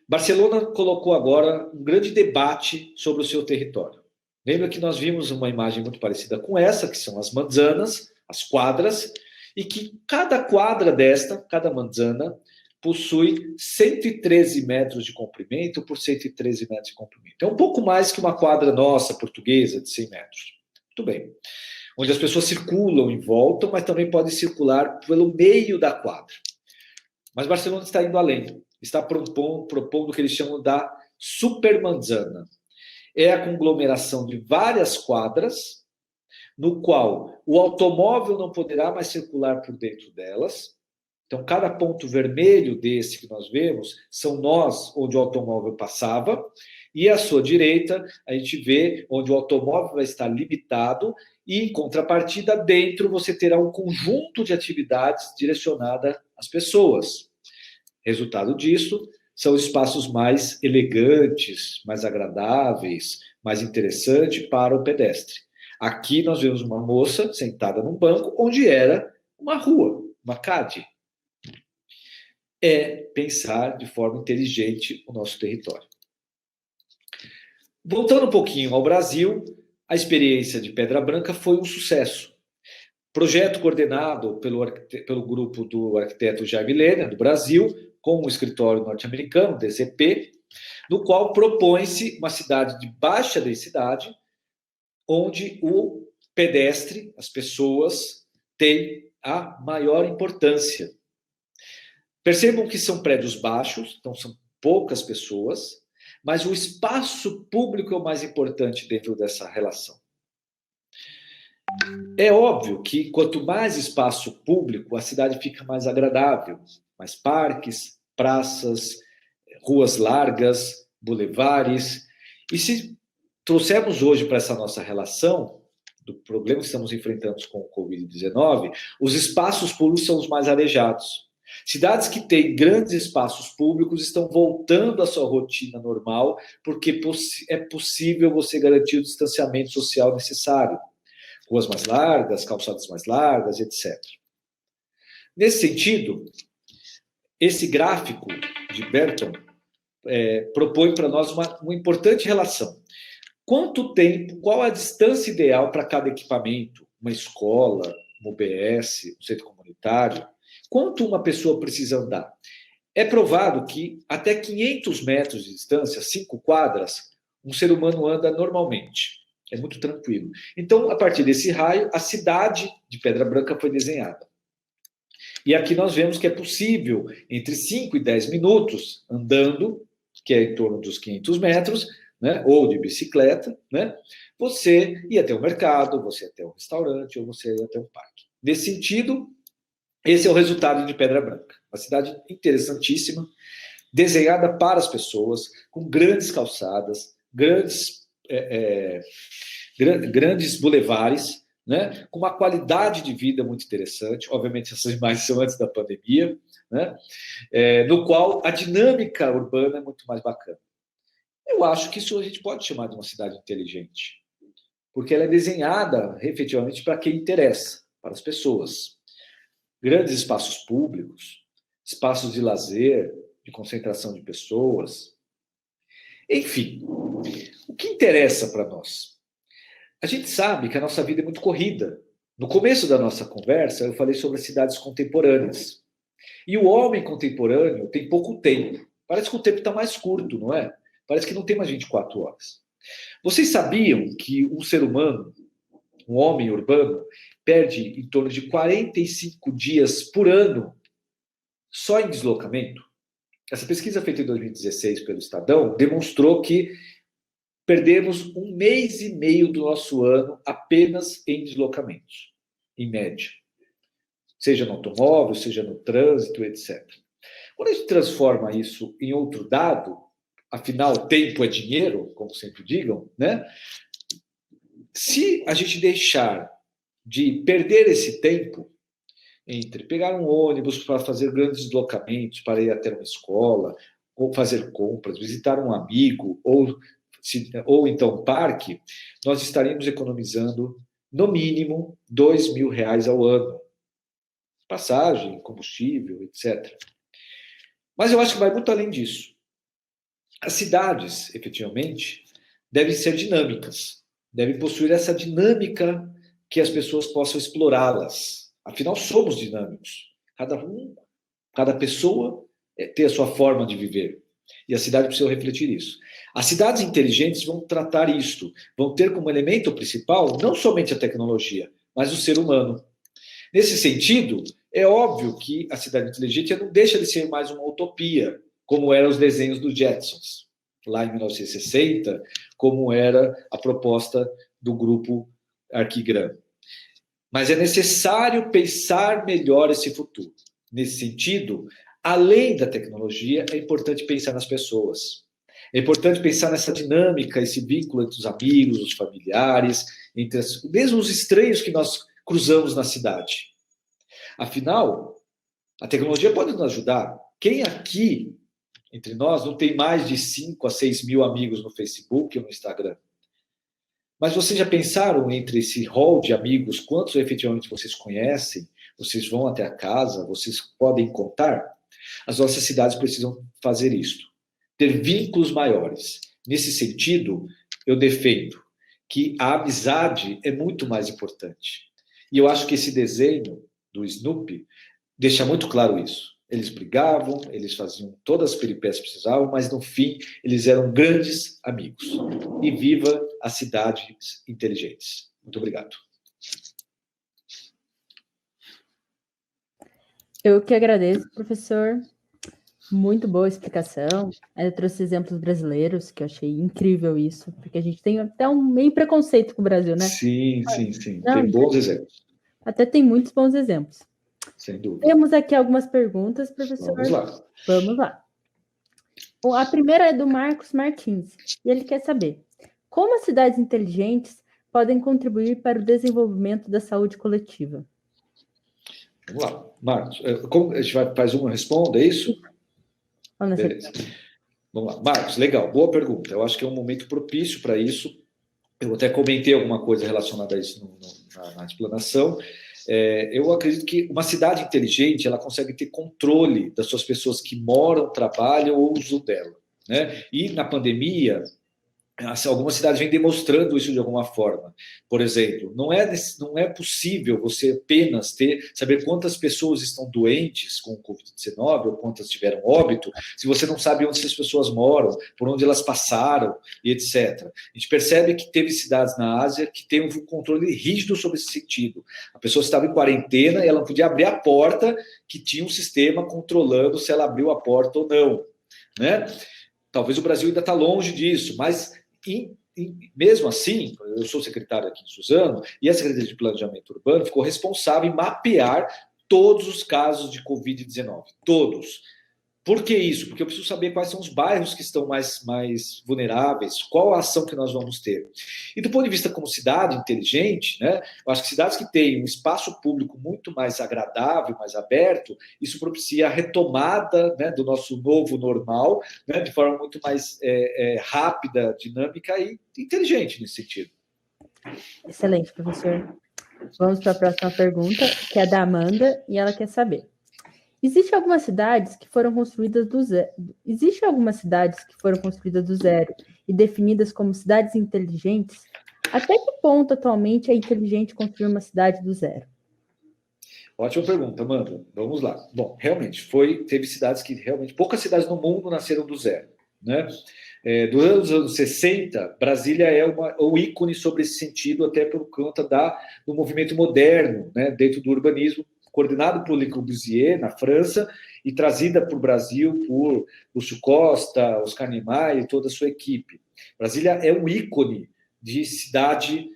Barcelona colocou agora um grande debate sobre o seu território. Lembra que nós vimos uma imagem muito parecida com essa, que são as manzanas, as quadras, e que cada quadra desta, cada manzana, possui 113 metros de comprimento por 113 metros de comprimento. É um pouco mais que uma quadra nossa, portuguesa, de 100 metros. Muito bem. onde as pessoas circulam em volta, mas também podem circular pelo meio da quadra. Mas Barcelona está indo além, está propondo o que eles chamam da supermanzana. É a conglomeração de várias quadras, no qual o automóvel não poderá mais circular por dentro delas. Então, cada ponto vermelho desse que nós vemos são nós onde o automóvel passava, e à sua direita a gente vê onde o automóvel vai estar limitado, e em contrapartida, dentro você terá um conjunto de atividades direcionada às pessoas. Resultado disso são espaços mais elegantes, mais agradáveis, mais interessantes para o pedestre. Aqui nós vemos uma moça sentada num banco onde era uma rua, uma CAD. É pensar de forma inteligente o nosso território. Voltando um pouquinho ao Brasil, a experiência de Pedra Branca foi um sucesso. Projeto coordenado pelo grupo do arquiteto Jaime Lerner, do Brasil, com um escritório norte-americano, DCP, no qual propõe-se uma cidade de baixa densidade, onde o pedestre, as pessoas, têm a maior importância. Percebam que são prédios baixos, então são poucas pessoas, mas o espaço público é o mais importante dentro dessa relação. É óbvio que quanto mais espaço público, a cidade fica mais agradável. Mais parques, praças, ruas largas, bulevares. E se trouxermos hoje para essa nossa relação, do problema que estamos enfrentando com o Covid-19, os espaços públicos são os mais arejados. Cidades que têm grandes espaços públicos estão voltando à sua rotina normal, porque é possível você garantir o distanciamento social necessário. Ruas mais largas, calçadas mais largas, etc. Nesse sentido, esse gráfico de Berton propõe para nós uma importante relação. Quanto tempo, qual a distância ideal para cada equipamento? Uma escola, uma UBS, um centro comunitário? Quanto uma pessoa precisa andar? É provado que até 500 metros de distância, 5 quadras, um ser humano anda normalmente. É muito tranquilo. Então, a partir desse raio, a cidade de Pedra Branca foi desenhada. E aqui nós vemos que é possível, entre 5 e 10 minutos, andando, que é em torno dos 500 metros, né, ou de bicicleta, né, você ir até o mercado, você ir até um restaurante, ou você ir até um parque. Nesse sentido, esse é o resultado de Pedra Branca. Uma cidade interessantíssima, desenhada para as pessoas, com grandes calçadas, grandes bulevares, né, com uma qualidade de vida muito interessante. Obviamente, essas imagens são antes da pandemia, né, no qual a dinâmica urbana é muito mais bacana. Eu acho que isso a gente pode chamar de uma cidade inteligente, porque ela é desenhada, efetivamente, para quem interessa, para as pessoas. Grandes espaços públicos, espaços de lazer, de concentração de pessoas. Enfim, o que interessa para nós? A gente sabe que a nossa vida é muito corrida. No começo da nossa conversa, eu falei sobre as cidades contemporâneas. E o homem contemporâneo tem pouco tempo. Parece que o tempo está mais curto, não é? Parece que não tem mais 24 horas. Vocês sabiam que um ser humano, um homem urbano, perde em torno de 45 dias por ano só em deslocamento? Essa pesquisa feita em 2016 pelo Estadão demonstrou que perdemos 1 mês e meio do nosso ano apenas em deslocamentos, em média. Seja no automóvel, seja no trânsito, etc. Quando a gente transforma isso em outro dado, afinal, tempo é dinheiro, como sempre digam, né? Se a gente deixar de perder esse tempo entre pegar um ônibus para fazer grandes deslocamentos, para ir até uma escola, ou fazer compras, visitar um amigo, ou então um parque, nós estaríamos economizando, no mínimo, R$2.000 ao ano. Passagem, combustível, etc. Mas eu acho que vai muito além disso. As cidades, efetivamente, devem ser dinâmicas, devem possuir essa dinâmica que as pessoas possam explorá-las. Afinal, somos dinâmicos. Cada pessoa tem a sua forma de viver. E a cidade precisa refletir isso. As cidades inteligentes vão tratar isto, vão ter como elemento principal não somente a tecnologia, mas o ser humano. Nesse sentido, é óbvio que a cidade inteligente não deixa de ser mais uma utopia, como eram os desenhos dos Jetsons, lá em 1960, como era a proposta do grupo Arquigram. Mas é necessário pensar melhor esse futuro. Nesse sentido, além da tecnologia, é importante pensar nas pessoas. É importante pensar nessa dinâmica, esse vínculo entre os amigos, os familiares, mesmo os estranhos que nós cruzamos na cidade. Afinal, a tecnologia pode nos ajudar. Quem aqui, entre nós, não tem mais de 5 a 6 mil amigos no Facebook ou no Instagram? Mas vocês já pensaram entre esse rol de amigos, quantos efetivamente vocês conhecem? Vocês vão até a casa? Vocês podem contar? As nossas cidades precisam fazer isto. Ter vínculos maiores. Nesse sentido, eu defendo que a amizade é muito mais importante. E eu acho que esse desenho do Snoopy deixa muito claro isso. Eles brigavam, eles faziam todas as peripécias que precisavam, mas no fim eles eram grandes amigos. E viva as cidades inteligentes. Muito obrigado. Eu que agradeço, professor. Muito boa explicação. Eu trouxe exemplos brasileiros, que eu achei incrível isso, porque a gente tem até um meio preconceito com o Brasil, né? Sim, sim, sim. Não, tem bons exemplos. Até tem muitos bons exemplos. Sem dúvida. Temos aqui algumas perguntas, professor. Vamos lá. Vamos lá. A primeira é do Marcos Martins, e ele quer saber como as cidades inteligentes podem contribuir para o desenvolvimento da saúde coletiva. Vamos lá. Marcos, como a gente faz uma responda, é isso? Beleza. Vamos lá. Marcos, legal, boa pergunta. Eu acho que é um momento propício para isso. Eu até comentei alguma coisa relacionada a isso na explanação. Eu acredito que uma cidade inteligente, ela consegue ter controle das suas pessoas que moram, trabalham ou usam dela, né? E na pandemia, algumas cidades vêm demonstrando isso de alguma forma. Por exemplo, não é possível você apenas saber quantas pessoas estão doentes com o Covid-19 ou quantas tiveram óbito, se você não sabe onde essas pessoas moram, por onde elas passaram e etc. A gente percebe que teve cidades na Ásia que têm um controle rígido sobre esse sentido. A pessoa estava em quarentena e ela não podia abrir a porta, que tinha um sistema controlando se ela abriu a porta ou não, né? Talvez o Brasil ainda está longe disso, mas mesmo assim, eu sou secretário aqui em Suzano, e a Secretaria de Planejamento Urbano ficou responsável em mapear todos os casos de Covid-19. Todos. Por que isso? Porque eu preciso saber quais são os bairros que estão mais vulneráveis, qual a ação que nós vamos ter. E do ponto de vista como cidade inteligente, né, eu acho que cidades que têm um espaço público muito mais agradável, mais aberto, isso propicia a retomada, né, do nosso novo normal, né, de forma muito mais rápida, dinâmica e inteligente nesse sentido. Excelente, professor. Vamos para a próxima pergunta, que é da Amanda, e ela quer saber. Existem algumas cidades que foram construídas do zero. E definidas como cidades inteligentes? Até que ponto atualmente é inteligente construir uma cidade do zero? Ótima pergunta, Amanda. Vamos lá. Bom, realmente, teve cidades que poucas cidades no mundo nasceram do zero, né? Durante os anos 60, Brasília é um ícone sobre esse sentido, até por conta do movimento moderno, né, dentro do urbanismo, coordenado por Le Corbusier, na França, e trazida para o Brasil por Lúcio Costa, Oscar Niemeyer e toda a sua equipe. Brasília é um ícone de cidade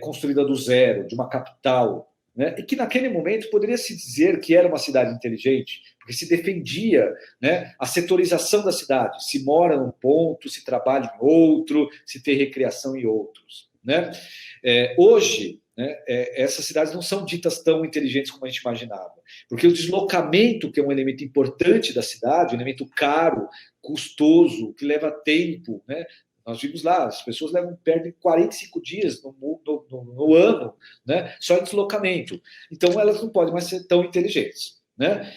construída do zero, de uma capital, né? E que naquele momento poderia se dizer que era uma cidade inteligente, porque se defendia, né, a setorização da cidade, se mora num ponto, se trabalha em outro, se tem recreação em outros, né? Hoje, né, essas cidades não são ditas tão inteligentes como a gente imaginava, porque o deslocamento, que é um elemento importante da cidade, um elemento caro, custoso, que leva tempo, né? Nós vimos lá, as pessoas perdem 45 dias no ano, né, só em deslocamento. Então, elas não podem mais ser tão inteligentes, né?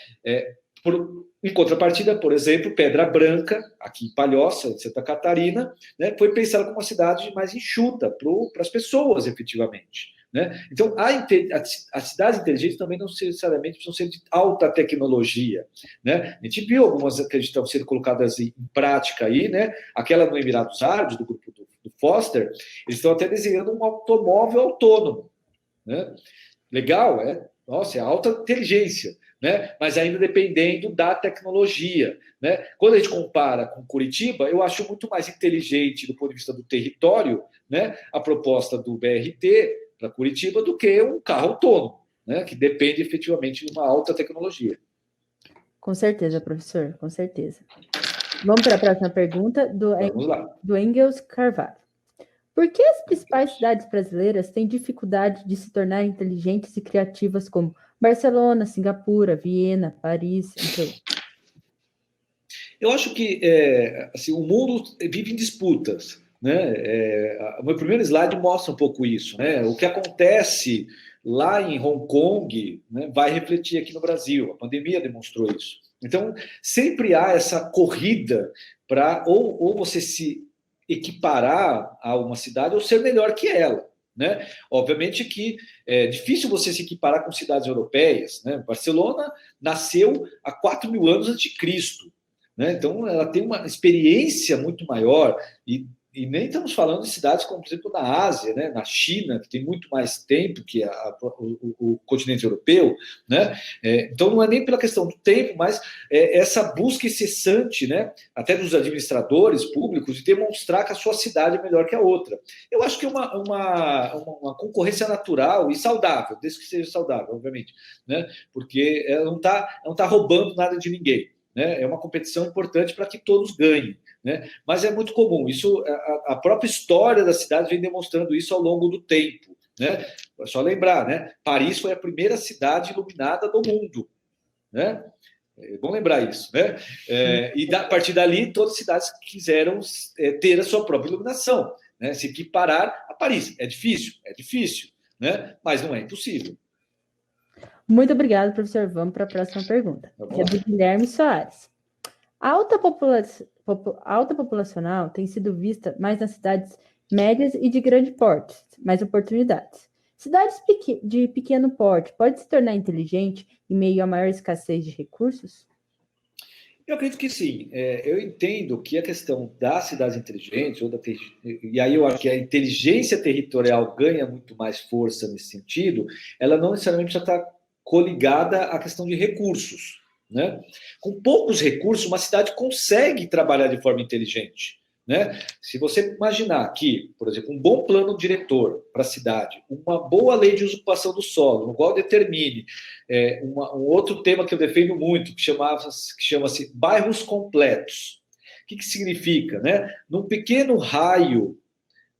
Em contrapartida, por exemplo, Pedra Branca, aqui em Palhoça, em Santa Catarina, né, foi pensada como uma cidade mais enxuta para as pessoas, efetivamente, né? Então, as cidades inteligentes também não necessariamente precisam ser de alta tecnologia, né? A gente viu algumas que estão sendo colocadas em prática aí, né? Aquela no Emirados Árabes, do grupo do Foster, eles estão até desenhando um automóvel autônomo, né? Legal, nossa, é alta inteligência, né? Mas ainda dependendo da tecnologia, né? Quando a gente compara com Curitiba, eu acho muito mais inteligente do ponto de vista do território, né? A proposta do BRT para Curitiba do que um carro autônomo, né? Que depende efetivamente de uma alta tecnologia. Com certeza, professor, com certeza. Vamos para a próxima pergunta Vamos lá. do Engels Carvalho. Por que as principais cidades brasileiras têm dificuldade de se tornar inteligentes e criativas como Barcelona, Singapura, Viena, Paris, entre outros? Eu acho que assim, o mundo vive em disputas, né? O meu primeiro slide mostra um pouco isso, né? O que acontece lá em Hong Kong, né, vai refletir aqui no Brasil. A pandemia demonstrou isso. Então, sempre há essa corrida para ou você se equiparar a uma cidade ou ser melhor que ela. Né? Obviamente que é difícil você se equiparar com cidades europeias. Né? Barcelona nasceu há 4.000 anos antes de Cristo. Né? Então, ela tem uma experiência muito maior e nem estamos falando de cidades como, por exemplo, na Ásia, né? Na China, que tem muito mais tempo que o continente europeu. Né? Então, não é nem pela questão do tempo, mas essa busca incessante, né? Até dos administradores públicos, de demonstrar que a sua cidade é melhor que a outra. Eu acho que é uma concorrência natural e saudável, desde que seja saudável, obviamente, né? Porque ela não tá roubando nada de ninguém. Né? É uma competição importante para que todos ganhem. Né? Mas é muito comum. Isso, a própria história da cidade vem demonstrando isso ao longo do tempo. Né? É só lembrar, né? Paris foi a primeira cidade iluminada do mundo. Né? É bom lembrar isso. Né? E a partir dali, todas as cidades quiseram ter a sua própria iluminação, né? Se equiparar a Paris. É difícil, né? Mas não é impossível. Muito obrigado, professor. Vamos para a próxima pergunta. É do Guilherme Soares. A alta populacional tem sido vista mais nas cidades médias e de grande porte, mais oportunidades. Cidades de pequeno porte pode se tornar inteligente em meio a maior escassez de recursos? Eu acredito que sim. Eu entendo que a questão das cidades inteligentes, e aí eu acho que a inteligência territorial ganha muito mais força nesse sentido, ela não necessariamente já está coligada à questão de recursos. Né? Com poucos recursos, uma cidade consegue trabalhar de forma inteligente. Né? Se você imaginar que, por exemplo, um bom plano diretor para a cidade, uma boa lei de usurpação do solo, no qual determine um outro tema que eu defendo muito, que chama-se bairros completos. O que significa? Né? Num pequeno raio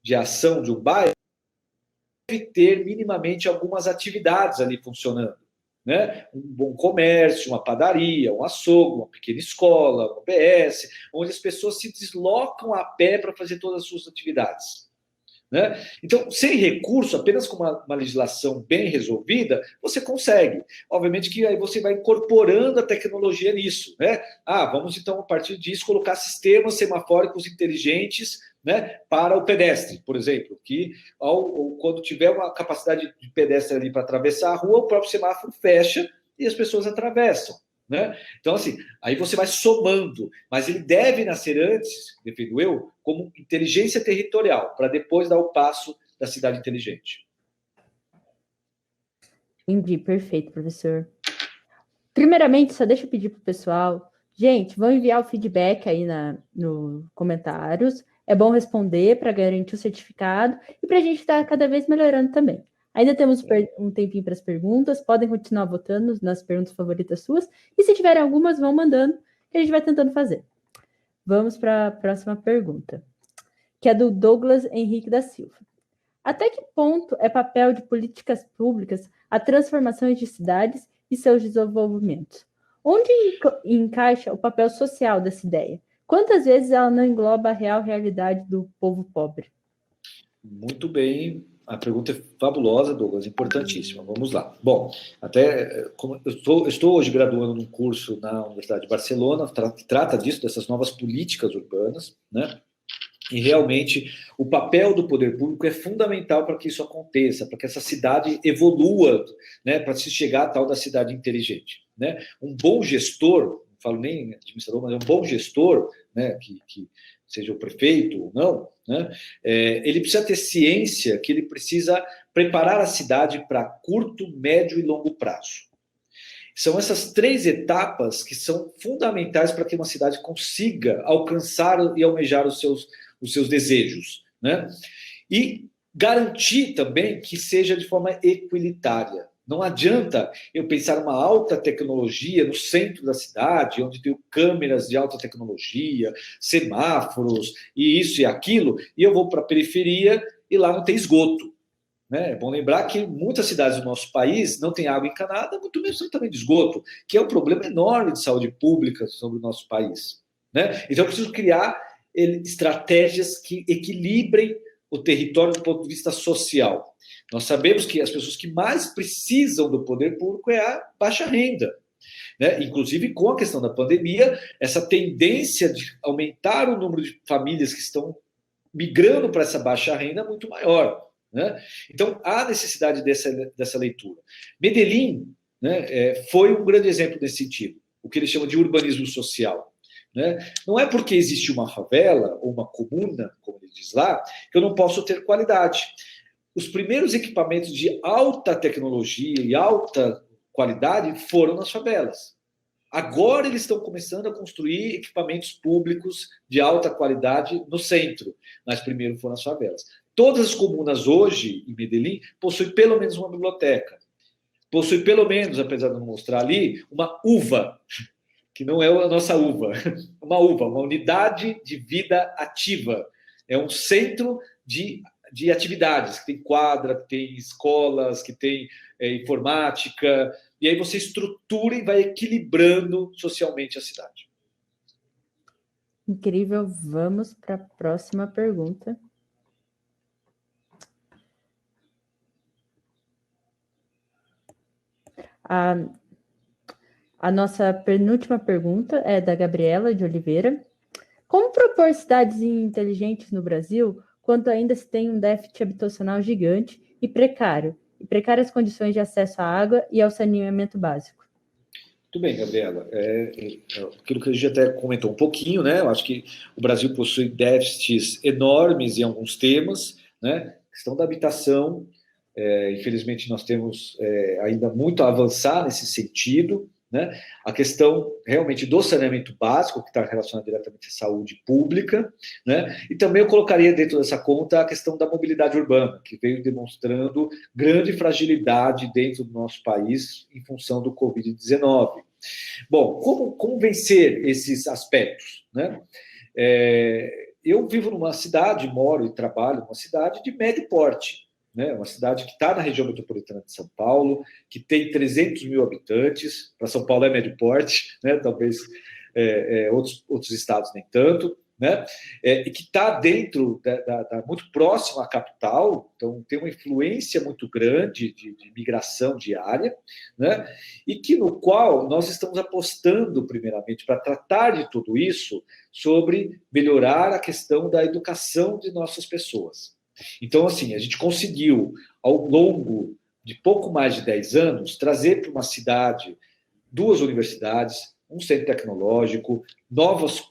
de ação de um bairro, deve ter minimamente algumas atividades ali funcionando. Né? Um bom comércio, uma padaria, um açougue, uma pequena escola, um UBS, onde as pessoas se deslocam a pé para fazer todas as suas atividades. Né? Então, sem recurso, apenas com uma legislação bem resolvida, você consegue. Obviamente que aí você vai incorporando a tecnologia nisso. Né? Vamos então, a partir disso, colocar sistemas semafóricos inteligentes, né, para o pedestre, por exemplo, que quando tiver uma capacidade de pedestre ali para atravessar a rua, o próprio semáforo fecha e as pessoas atravessam. Né? Então, assim, aí você vai somando, mas ele deve nascer antes, defendo eu, como inteligência territorial, para depois dar o passo da cidade inteligente. Entendi, perfeito, professor. Primeiramente, só deixa eu pedir para o pessoal, gente, vão enviar o feedback aí nos comentários, é bom responder para garantir o certificado e para a gente estar cada vez melhorando também. Ainda temos um tempinho para as perguntas, podem continuar votando nas perguntas favoritas suas, e se tiverem algumas, vão mandando, que a gente vai tentando fazer. Vamos para a próxima pergunta, que é do Douglas Henrique da Silva. Até que ponto é papel de políticas públicas a transformações de cidades e seus desenvolvimentos? Onde encaixa o papel social dessa ideia? Quantas vezes ela não engloba a real realidade do povo pobre? Muito bem, a pergunta é fabulosa, Douglas, importantíssima. Vamos lá. Bom, até como eu estou hoje graduando num curso na Universidade de Barcelona, que trata disso, dessas novas políticas urbanas, né? E realmente o papel do poder público é fundamental para que isso aconteça, para que essa cidade evolua, né, para se chegar à tal da cidade inteligente. Né? Um bom gestor, não falo nem administrador, mas um bom gestor, né, que seja o prefeito ou não, né, ele precisa ter ciência que ele precisa preparar a cidade para curto, médio e longo prazo. São essas 3 etapas que são fundamentais para que uma cidade consiga alcançar e almejar os seus desejos, né? E garantir também que seja de forma equilitária. Não adianta eu pensar uma alta tecnologia no centro da cidade, onde tem câmeras de alta tecnologia, semáforos e isso e aquilo, e eu vou para a periferia e lá não tem esgoto. Né? É bom lembrar que muitas cidades do nosso país não têm água encanada, muito menos também de esgoto, que é um problema enorme de saúde pública sobre o nosso país. Né? Então, eu preciso criar estratégias que equilibrem o território do ponto de vista social. Nós sabemos que as pessoas que mais precisam do poder público é a baixa renda. Né? Inclusive, com a questão da pandemia, essa tendência de aumentar o número de famílias que estão migrando para essa baixa renda é muito maior. Né? Então, há necessidade dessa leitura. Medellín, né, foi um grande exemplo nesse sentido, o que eles chamam de urbanismo social. Né? Não é porque existe uma favela ou uma comuna, como ele diz lá, que eu não posso ter qualidade. Os primeiros equipamentos de alta tecnologia e alta qualidade foram nas favelas. Agora eles estão começando a construir equipamentos públicos de alta qualidade no centro, mas primeiro foram as favelas. Todas as comunas hoje, em Medellín, possuem pelo menos uma biblioteca. Possuem pelo menos, apesar de não mostrar ali, uma UVA, que não é a nossa uva, uma UVA, uma unidade de vida ativa. É um centro de atividades, que tem quadra, que tem escolas, que tem informática, e aí você estrutura e vai equilibrando socialmente a cidade. Incrível. Vamos para a próxima pergunta. A nossa penúltima pergunta é da Gabriela de Oliveira. Como propor cidades inteligentes no Brasil quando ainda se tem um déficit habitacional gigante e precárias condições de acesso à água e ao saneamento básico? Muito bem, Gabriela. Aquilo que a gente até comentou um pouquinho, né? Eu acho que o Brasil possui déficits enormes em alguns temas, né? A questão da habitação, infelizmente nós temos ainda muito a avançar nesse sentido, né? A questão realmente do saneamento básico, que está relacionado diretamente à saúde pública, né? E também eu colocaria dentro dessa conta a questão da mobilidade urbana, que veio demonstrando grande fragilidade dentro do nosso país em função do Covid-19. Bom, como vencer esses aspectos, né? Eu vivo numa cidade, moro e trabalho numa cidade de médio porte, né? Uma cidade que está na região metropolitana de São Paulo, que tem 300 mil habitantes. Para São Paulo é médio porte, né? Talvez outros estados nem tanto, né? E que está dentro, muito próximo à capital, então tem uma influência muito grande de migração diária, né? E que no qual nós estamos apostando, primeiramente, para tratar de tudo isso, sobre melhorar a questão da educação de nossas pessoas. Então, assim, a gente conseguiu, ao longo de pouco mais de 10 anos, trazer para uma cidade 2 universidades, um centro tecnológico, novas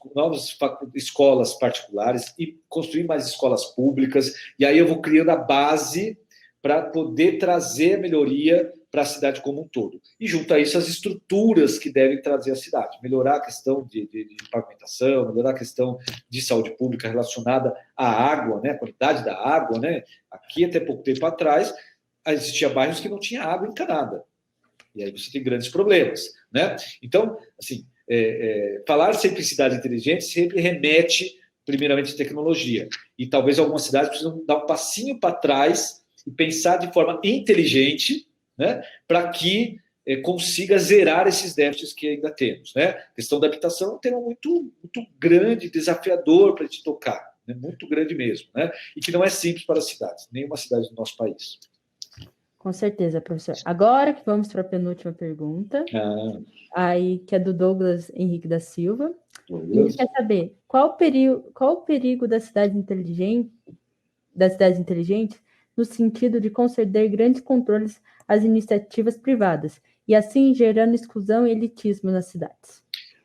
escolas particulares e construir mais escolas públicas. E aí eu vou criando a base para poder trazer a melhoria para a cidade como um todo. E junto a isso, as estruturas que devem trazer a cidade. Melhorar a questão de pavimentação, melhorar a questão de saúde pública relacionada à água, né? A qualidade da água, né? Aqui, até pouco tempo atrás, existia bairros que não tinha água encanada. E aí você tem grandes problemas, né? Então, assim, falar sempre em cidade inteligente sempre remete, primeiramente, à tecnologia. E talvez algumas cidades precisam dar um passinho para trás e pensar de forma inteligente, né, para que consiga zerar esses déficits que ainda temos. Né? A questão da habitação é um tema muito, muito grande, desafiador para a gente tocar, né? Muito grande mesmo, né? E que não é simples para as cidades, nenhuma cidade do nosso país. Com certeza, professor. Agora que vamos para a penúltima pergunta, aí, que é do Douglas Henrique da Silva. Ele quer saber qual o perigo das cidades inteligentes no sentido de conceder grandes controles às iniciativas privadas e assim gerando exclusão e elitismo nas cidades.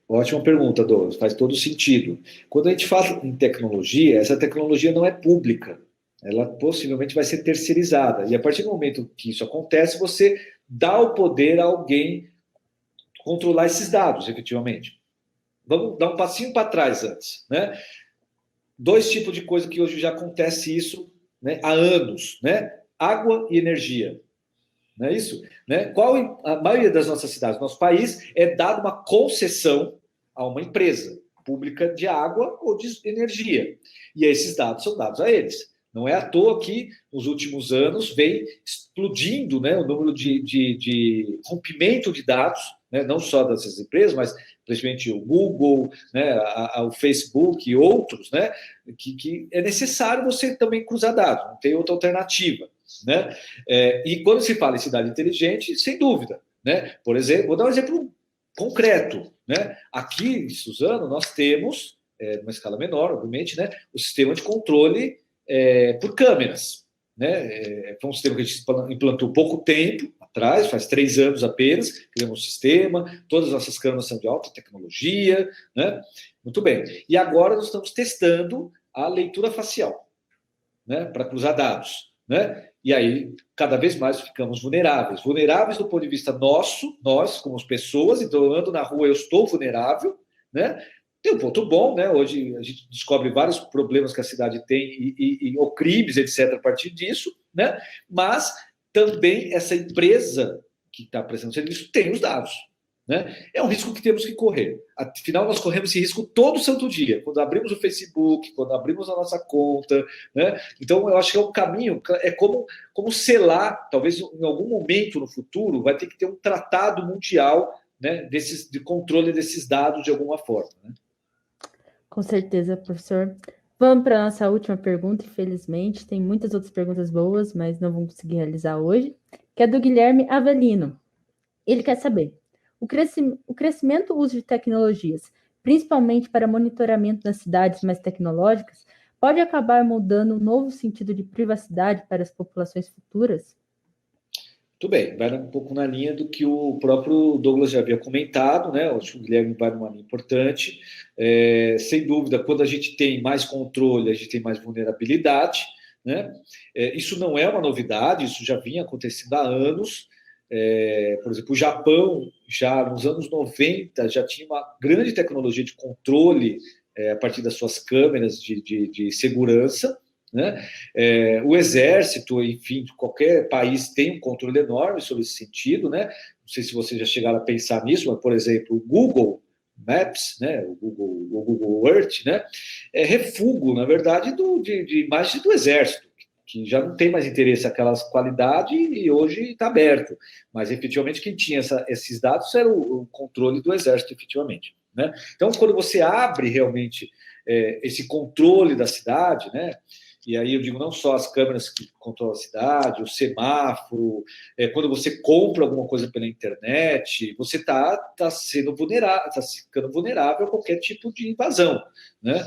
Ótima pergunta, Douglas. Faz todo sentido. Quando a gente fala em tecnologia, essa tecnologia não é pública. ela possivelmente vai ser terceirizada. E a partir do momento que isso acontece, você dá o poder a alguém controlar esses dados, efetivamente. Vamos dar um passinho para trás antes, né? Dois tipos de coisa que hoje já acontece isso, né, há anos, né? Água e energia. Não é isso? Né? Qual a maioria das nossas cidades, nosso país, é dada uma concessão a uma empresa pública de água ou de energia. E esses dados são dados a eles. Não é à toa que, nos últimos anos, vem explodindo, né, o número de rompimento de dados, né, não só dessas empresas, mas principalmente o Google, né, o Facebook e outros, né, que é necessário você também cruzar dados, não tem outra alternativa. Né? E quando se fala em cidade inteligente, sem dúvida. Né? Por exemplo, vou dar um exemplo concreto. Né? Aqui em Suzano, nós temos, numa escala menor, obviamente, né, o sistema de controle por câmeras. Né? Foi um sistema que a gente implantou pouco tempo atrás, faz 3 anos apenas, criamos um sistema, todas as nossas câmeras são de alta tecnologia. Né? Muito bem. E agora nós estamos testando a leitura facial, né, para cruzar dados. Né? E aí, cada vez mais ficamos vulneráveis. Vulneráveis do ponto de vista nosso, nós, como pessoas, então eu ando na rua, eu estou vulnerável. Né? Tem um ponto bom, né? Hoje a gente descobre vários problemas que a cidade tem ou crimes, etc., a partir disso, né? Mas também essa empresa que está prestando serviço tem os dados. Né? É um risco que temos que correr. Afinal, nós corremos esse risco todo santo dia, quando abrimos o Facebook, quando abrimos a nossa conta. Né? Então, eu acho que é um caminho, é como selar, talvez em algum momento no futuro, vai ter que ter um tratado mundial, né, de controle desses dados de alguma forma. Né? Com certeza, professor. Vamos para a nossa última pergunta, infelizmente. Tem muitas outras perguntas boas, mas não vamos conseguir realizar hoje, que é do Guilherme Avelino. Ele quer saber: o crescimento do uso de tecnologias, principalmente para monitoramento das cidades mais tecnológicas, pode acabar mudando um novo sentido de privacidade para as populações futuras? Tudo bem, vai um pouco na linha do que o próprio Douglas já havia comentado, né? Acho que o Guilherme vai numa linha importante. Sem dúvida, quando a gente tem mais controle, a gente tem mais vulnerabilidade. Né? Isso não é uma novidade, isso já vinha acontecendo há anos. Por exemplo, o Japão, já nos anos 90, já tinha uma grande tecnologia de controle a partir das suas câmeras de segurança. Né? O exército, enfim, qualquer país tem um controle enorme sobre esse sentido. Né? Não sei se vocês já chegaram a pensar nisso, mas, por exemplo, o Google Maps, né? o Google Earth, né? É refúgio, na verdade, de imagens do exército, que já não tem mais interesse aquelas qualidades e hoje está aberto. Mas, efetivamente, quem tinha esses dados era o controle do exército, efetivamente. Né? Então, quando você abre realmente esse controle da cidade, né? E aí eu digo não só as câmeras que controlam a cidade, o semáforo, quando você compra alguma coisa pela internet, você está sendo vulnerável, está ficando vulnerável a qualquer tipo de invasão. Né?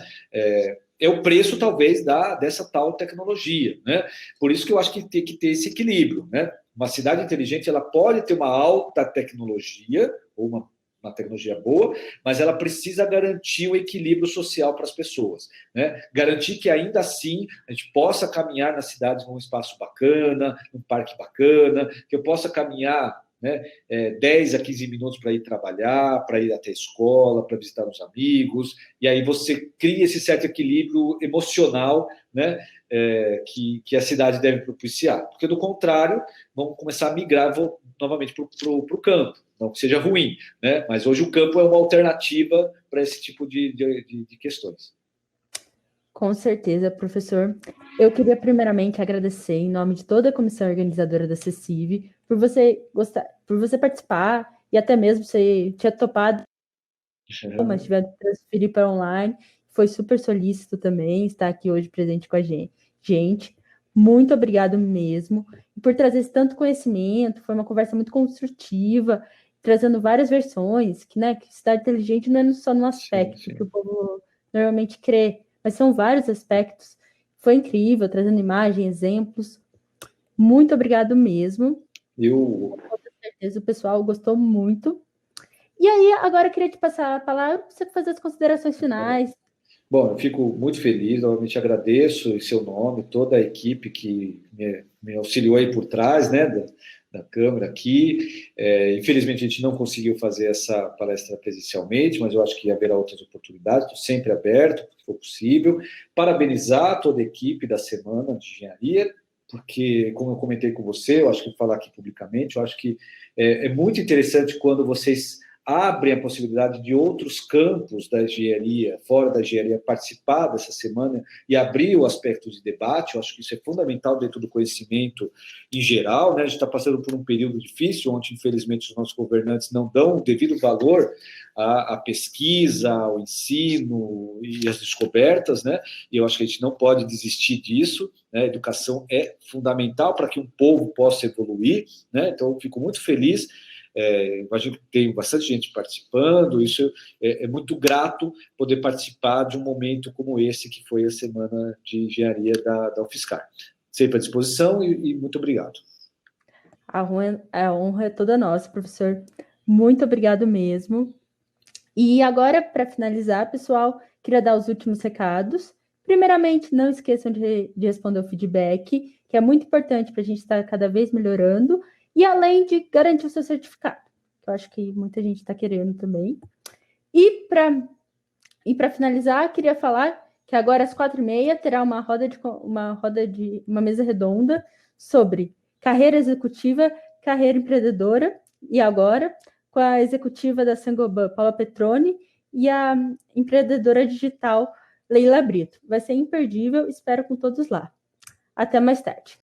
É o preço, talvez, dessa tal tecnologia. Né? Por isso que eu acho que tem que ter esse equilíbrio. Né? Uma cidade inteligente ela pode ter uma alta tecnologia, ou uma tecnologia boa, mas ela precisa garantir o equilíbrio social para as pessoas. Né? Garantir que, ainda assim, a gente possa caminhar nas cidades num espaço bacana, num parque bacana, que eu possa caminhar, né, 10 a 15 minutos para ir trabalhar, para ir até a escola, para visitar os amigos, e aí você cria esse certo equilíbrio emocional, né, que a cidade deve propiciar. Porque, do contrário, vamos começar a migrar novamente para o campo. Não que seja ruim, né? Mas hoje o campo é uma alternativa para esse tipo de questões. Com certeza, professor. Eu queria primeiramente agradecer em nome de toda a comissão organizadora da CECIV por você participar e até mesmo você tinha topado, mas tiver que transferir para online. Foi super solícito também estar aqui hoje presente com a gente. Muito obrigado mesmo por trazer esse tanto conhecimento. Foi uma conversa muito construtiva, trazendo várias versões, né, que cidade inteligente não é só no aspecto que o povo normalmente crê, mas são vários aspectos. Foi incrível, trazendo imagem, exemplos. Muito obrigado mesmo. Com certeza o pessoal gostou muito. E aí, agora eu queria te passar a palavra para você fazer as considerações finais. Bom, eu fico muito feliz, novamente agradeço em seu nome, toda a equipe que me auxiliou aí por trás, né, da Câmara aqui. Infelizmente, a gente não conseguiu fazer essa palestra presencialmente, mas eu acho que haverá outras oportunidades, estou sempre aberto, se for possível. Parabenizar toda a equipe da Semana de Engenharia, porque, como eu comentei com você, eu acho que vou falar aqui publicamente, eu acho que é muito interessante quando vocês abrem a possibilidade de outros campos da engenharia, fora da engenharia, participar dessa semana e abrir o aspecto de debate. Eu acho que isso é fundamental dentro do conhecimento em geral, né? A gente está passando por um período difícil, onde, infelizmente, os nossos governantes não dão o devido valor à pesquisa, ao ensino e às descobertas, né? E eu acho que a gente não pode desistir disso, né? A educação é fundamental para que um povo possa evoluir, né? Então, eu fico muito feliz. Imagino que tem bastante gente participando, isso é muito grato poder participar de um momento como esse, que foi a Semana de Engenharia da UFSCar. Sempre à disposição e muito obrigado. A honra é toda nossa, professor. Muito obrigado mesmo. E agora, para finalizar, pessoal, queria dar os últimos recados. Primeiramente, não esqueçam de responder o feedback, que é muito importante para a gente estar cada vez melhorando, e além de garantir o seu certificado, que eu acho que muita gente está querendo também. E para finalizar, queria falar que agora às 4h30 terá uma mesa redonda sobre carreira executiva, carreira empreendedora, e agora com a executiva da Saint-Gobain, Paula Petroni, e a empreendedora digital Leila Brito. Vai ser imperdível, espero com todos lá. Até mais tarde.